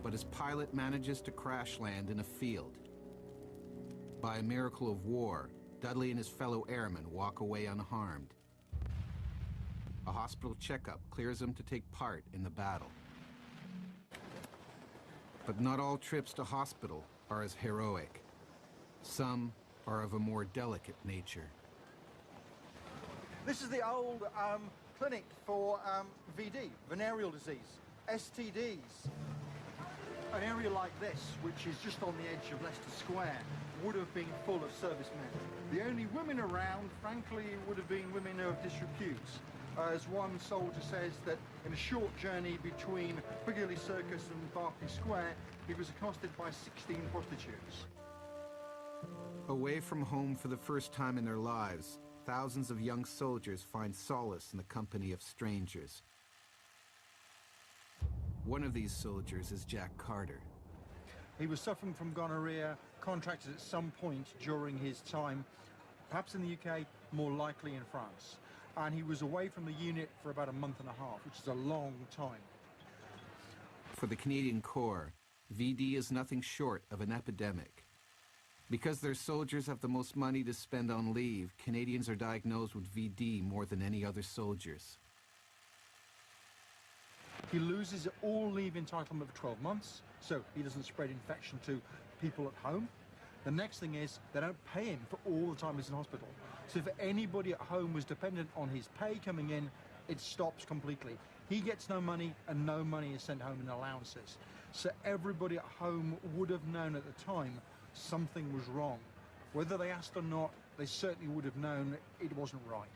But his pilot manages to crash land in a field. By a miracle of war, Dudley and his fellow airmen walk away unharmed. A hospital checkup clears him to take part in the battle. But not all trips to hospital are as heroic. Some are of a more delicate nature. This is the old clinic for VD, venereal disease, STDs. an area like this, which is just on the edge of Leicester Square, would have been full of servicemen. The only women around, frankly, would have been women of disrepute. As one soldier says, that in a short journey between Piccadilly Circus and Berkeley Square, he was accosted by 16 prostitutes. Away from home for the first time in their lives, thousands of young soldiers find solace in the company of strangers. One of these soldiers is Jack Carter. He was suffering from gonorrhea, contracted at some point during his time, perhaps in the UK, more likely in France. And he was away from the unit for about a month and a half, which is a long time. For the Canadian Corps, VD is nothing short of an epidemic. Because their soldiers have the most money to spend on leave, Canadians are diagnosed with VD more than any other soldiers. He loses all leave entitlement of 12 months, so he doesn't spread infection to people at home. The next thing is they don't pay him for all the time he's in hospital. So if anybody at home was dependent on his pay coming in, it stops completely. He gets no money and no money is sent home in allowances. So everybody at home would have known at the time something was wrong. Whether they asked or not, they certainly would have known it wasn't right.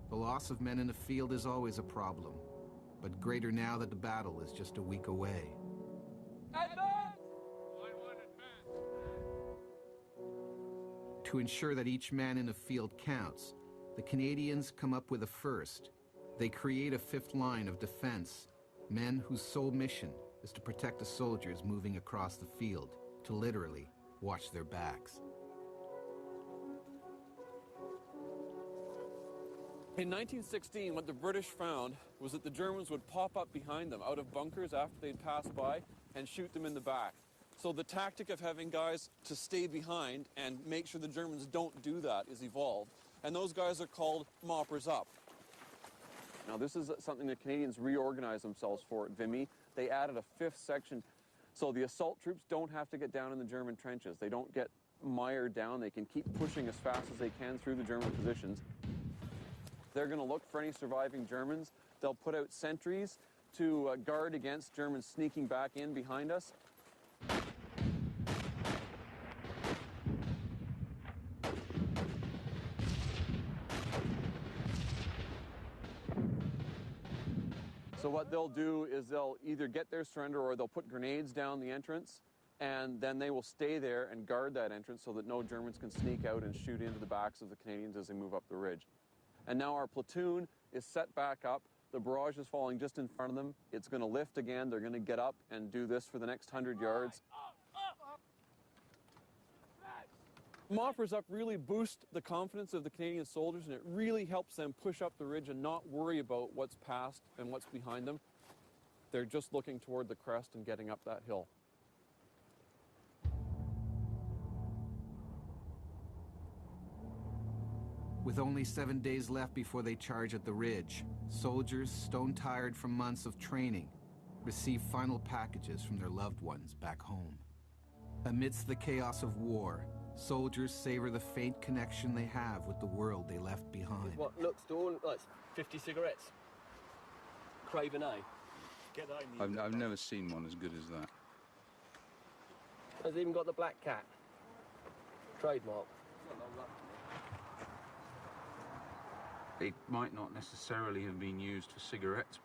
The loss of men in the field is always a problem, but greater now that the battle is just a week away. To ensure that each man in the field counts, the Canadians come up with a first. They create a fifth line of defense, men whose sole mission is to protect the soldiers moving across the field, to literally watch their backs. In 1916, what the British found was that the Germans would pop up behind them out of bunkers after they'd passed by and shoot them in the back. So the tactic of having guys to stay behind and make sure the Germans don't do that is evolved. And those guys are called moppers up. Now this is something the Canadians reorganized themselves for at Vimy. They added a fifth section so the assault troops don't have to get down in the German trenches. They don't get mired down. They can keep pushing as fast as they can through the German positions. They're going to look for any surviving Germans. They'll put out sentries to guard against Germans sneaking back in behind us. So what they'll do is they'll either get their surrender or they'll put grenades down the entrance, and then they will stay there and guard that entrance so that no Germans can sneak out and shoot into the backs of the Canadians as they move up the ridge. And now our platoon is set back up. The barrage is falling just in front of them. It's going to lift again. They're going to get up and do this for the next 100 yards. Moppers up really boost the confidence of the Canadian soldiers, and it really helps them push up the ridge and not worry about what's past and what's behind them. They're just looking toward the crest and getting up that hill. With only 7 days left before they charge at the ridge, soldiers, stone-tired from months of training, receive final packages from their loved ones back home. Amidst the chaos of war, soldiers savor the faint connection they have with the world they left behind. What looks to all like 50 cigarettes. Craven A. Get that in the I've never seen one as good as that. Has even got the black cat. Trademark. It might not necessarily have been used for cigarettes,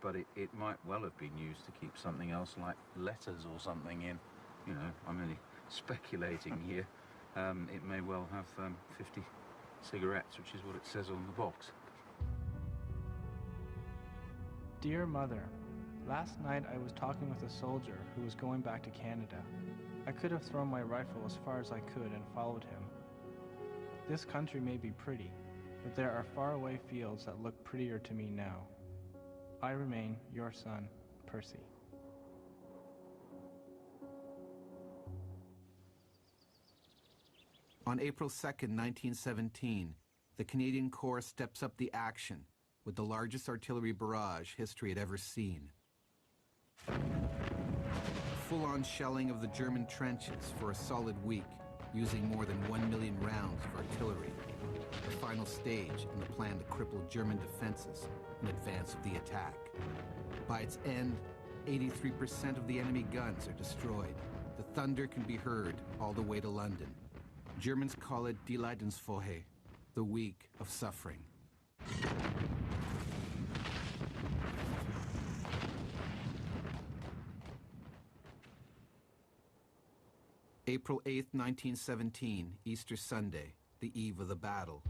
but it might well have been used to keep something else like letters or something in. You know, I'm only speculating here. It may well have 50 cigarettes, which is what it says on the box. Dear Mother, last night I was talking with a soldier who was going back to Canada. I could have thrown my rifle as far as I could and followed him. This country may be pretty, but there are faraway fields that look prettier to me now. I remain your son, Percy. On April 2nd, 1917, the Canadian Corps steps up the action with the largest artillery barrage history had ever seen. Full-on shelling of the German trenches for a solid week, using more than 1 million rounds of artillery. the final stage in the plan to cripple German defenses in advance of the attack. By its end, 83% of the enemy guns are destroyed. The thunder can be heard all the way to London. Germans call it Die Leidenswoche, the week of suffering. April 8th, 1917, Easter Sunday, the eve of the battle.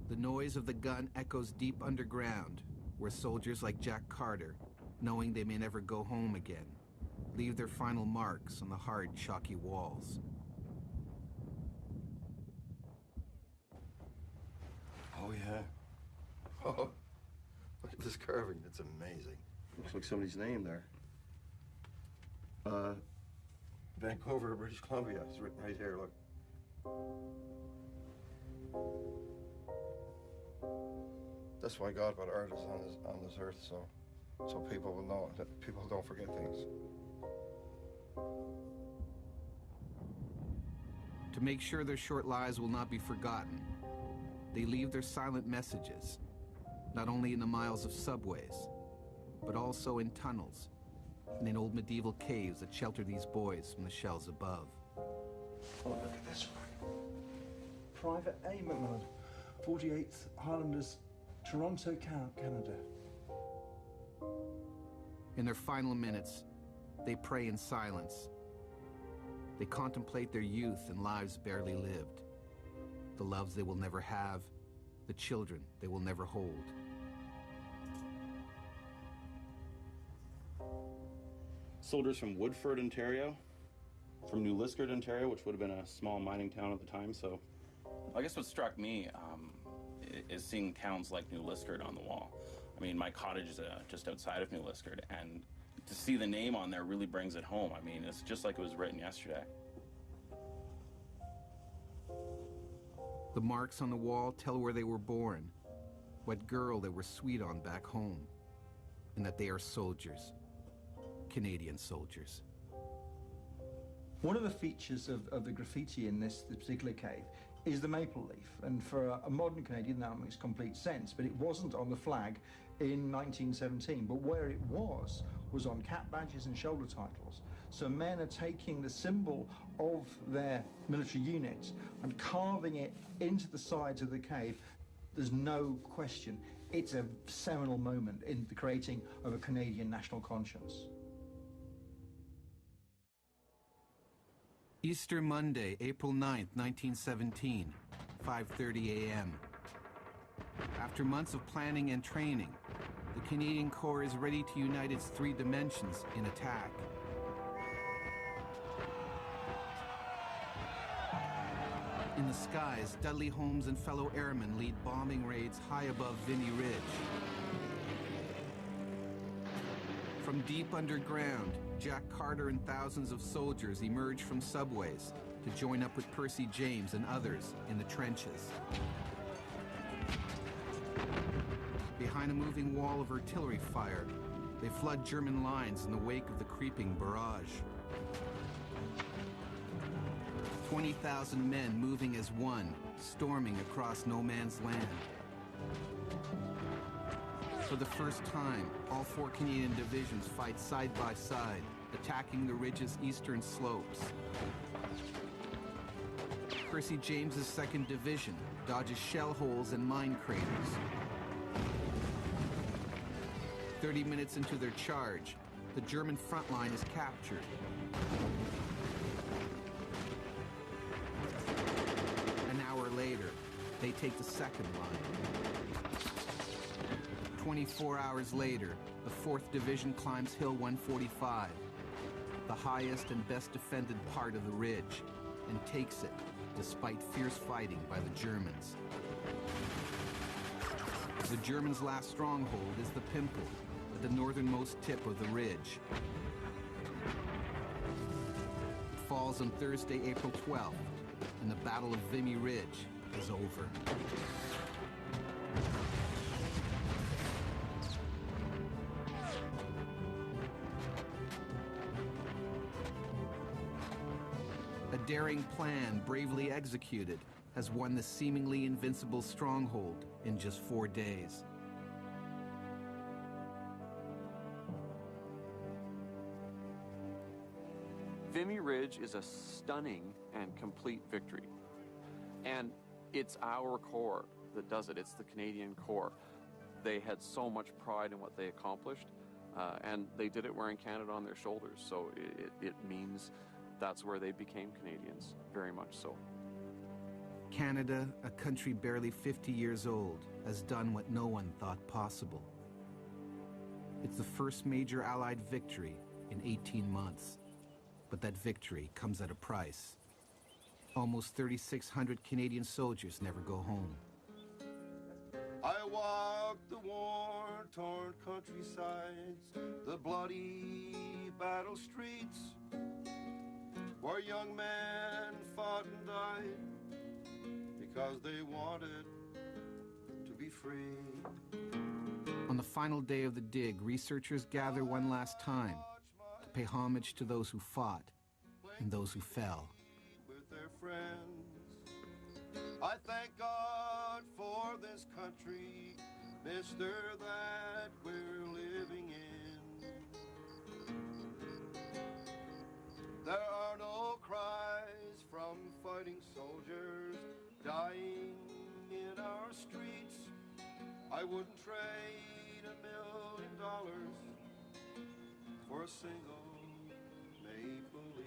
The noise of the gun echoes deep underground, where soldiers like Jack Carter, knowing they may never go home again, leave their final marks on the hard, chalky walls. Oh, yeah. Oh, look at this carving. It's amazing. Looks like somebody's name there. Vancouver, British Columbia. It's written right here, look. That's why God put artists on this earth, so people will know, that people don't forget things. To make sure their short lives will not be forgotten, they leave their silent messages, not only in the miles of subways, but also in tunnels and in old medieval caves that shelter these boys from the shells above. Oh, look at this one. Private A. McMillan, 48th Highlanders, Toronto, Canada. In their final minutes, they pray in silence. They contemplate their youth and lives barely lived, the loves they will never have, the children they will never hold. Soldiers from Woodford, Ontario, from New Liskeard, Ontario, which would have been a small mining town at the time. So I guess what struck me is seeing towns like New Liskeard on the wall. I mean, my cottage is just outside of New Liskeard, and to see the name on there really brings it home. I mean, it's just like it was written yesterday. The marks on the wall tell where they were born, what girl they were sweet on back home, and that they are soldiers, Canadian soldiers. One of the features of the graffiti in this particular cave is the maple leaf, and for a modern Canadian that makes complete sense, but it wasn't on the flag in 1917, but where it was on cap badges and shoulder titles. So men are taking the symbol of their military unit and carving it into the sides of the cave. There's no question, it's a seminal moment in the creating of a Canadian national conscience. Easter Monday, April 9th, 1917, 5:30 a.m. After months of planning and training, the Canadian Corps is ready to unite its three dimensions in attack. In the skies, Dudley Holmes and fellow airmen lead bombing raids high above Vimy Ridge. From deep underground, Jack Carter and thousands of soldiers emerge from subways to join up with Percy James and others in the trenches. Behind a moving wall of artillery fire, they flood German lines in the wake of the creeping barrage. 20,000 men moving as one, storming across no man's land. For the first time, all four Canadian divisions fight side by side, attacking the ridge's eastern slopes. Percy James's 2nd Division dodges shell holes and mine craters. 30 minutes into their charge, the German front line is captured. An hour later, they take the second line. 24 hours later, the 4th Division climbs Hill 145, the highest and best defended part of the ridge, and takes it, despite fierce fighting by the Germans. The Germans' last stronghold is the Pimple, at the northernmost tip of the ridge. It falls on Thursday, April 12th, and the Battle of Vimy Ridge is over. A daring plan bravely executed has won the seemingly invincible stronghold in just 4 days. Vimy Ridge is a stunning and complete victory. And it's our Corps that does it. It's the Canadian Corps. They had so much pride in what they accomplished, and they did it wearing Canada on their shoulders. So it means that's where they became Canadians, very much so. Canada, a country barely 50 years old, has done what no one thought possible. It's the first major Allied victory in 18 months. But that victory comes at a price. Almost 3,600 Canadian soldiers never go home. I walk the war-torn countrysides, the bloody battle streets, where young men fought and died because they wanted to be free. On the final day of the dig, researchers gather one last time to pay homage to those who fought and those who fell. With their friends, I thank God for this country, mister, that we're living in. There are no cries from fighting soldiers dying in our streets. I wouldn't trade $1 million for a single maple leaf.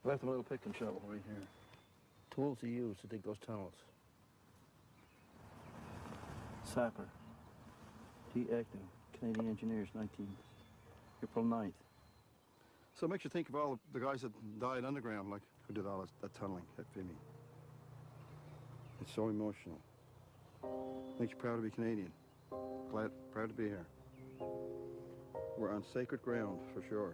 Left a little pick and shovel right here. Tools he used to dig those tunnels. Sapper. D. Agnew, Canadian Engineers, April 9th. So it makes you think of all the guys that died underground, like who did all that tunneling at Vimy. It's so emotional. Makes you proud to be Canadian. Proud to be here. We're on sacred ground, for sure.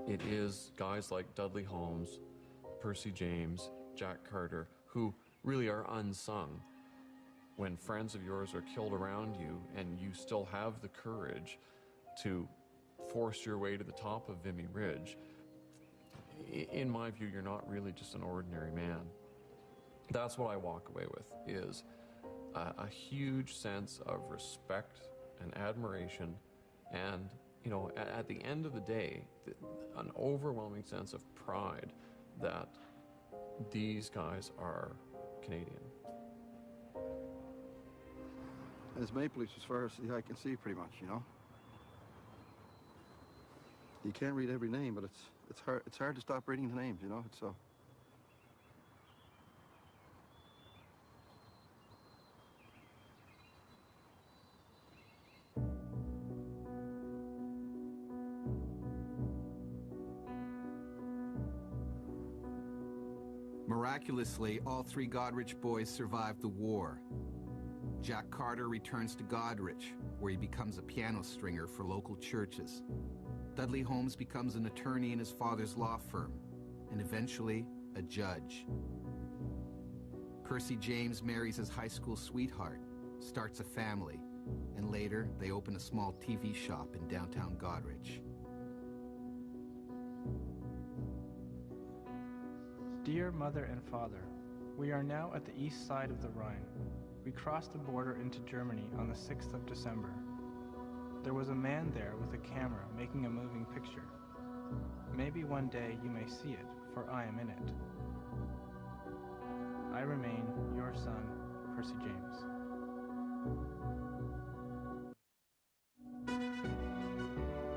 It is guys like Dudley Holmes, Percy James, Jack Carter, who really are unsung. When friends of yours are killed around you and you still have the courage to force your way to the top of Vimy Ridge, in my view, you're not really just an ordinary man. That's what I walk away with, is a huge sense of respect and admiration, and you know, at the end of the day, an overwhelming sense of pride that these guys are Canadian. And it's Maple Leafs as far as the eye can see, pretty much, you know. You can't read every name, but it's hard to stop reading the names, you know. It's so. Miraculously, all 3 Goderich boys survived the war. Jack Carter returns to Goderich, where he becomes a piano stringer for local churches. Dudley Holmes becomes an attorney in his father's law firm, and eventually a judge. Percy James marries his high school sweetheart, starts a family, and later they open a small TV shop in downtown Goderich. Dear Mother and Father, we are now at the east side of the Rhine. We crossed the border into Germany on the 6th of December. There was a man there with a camera making a moving picture. Maybe one day you may see it, for I am in it. I remain your son, Percy James.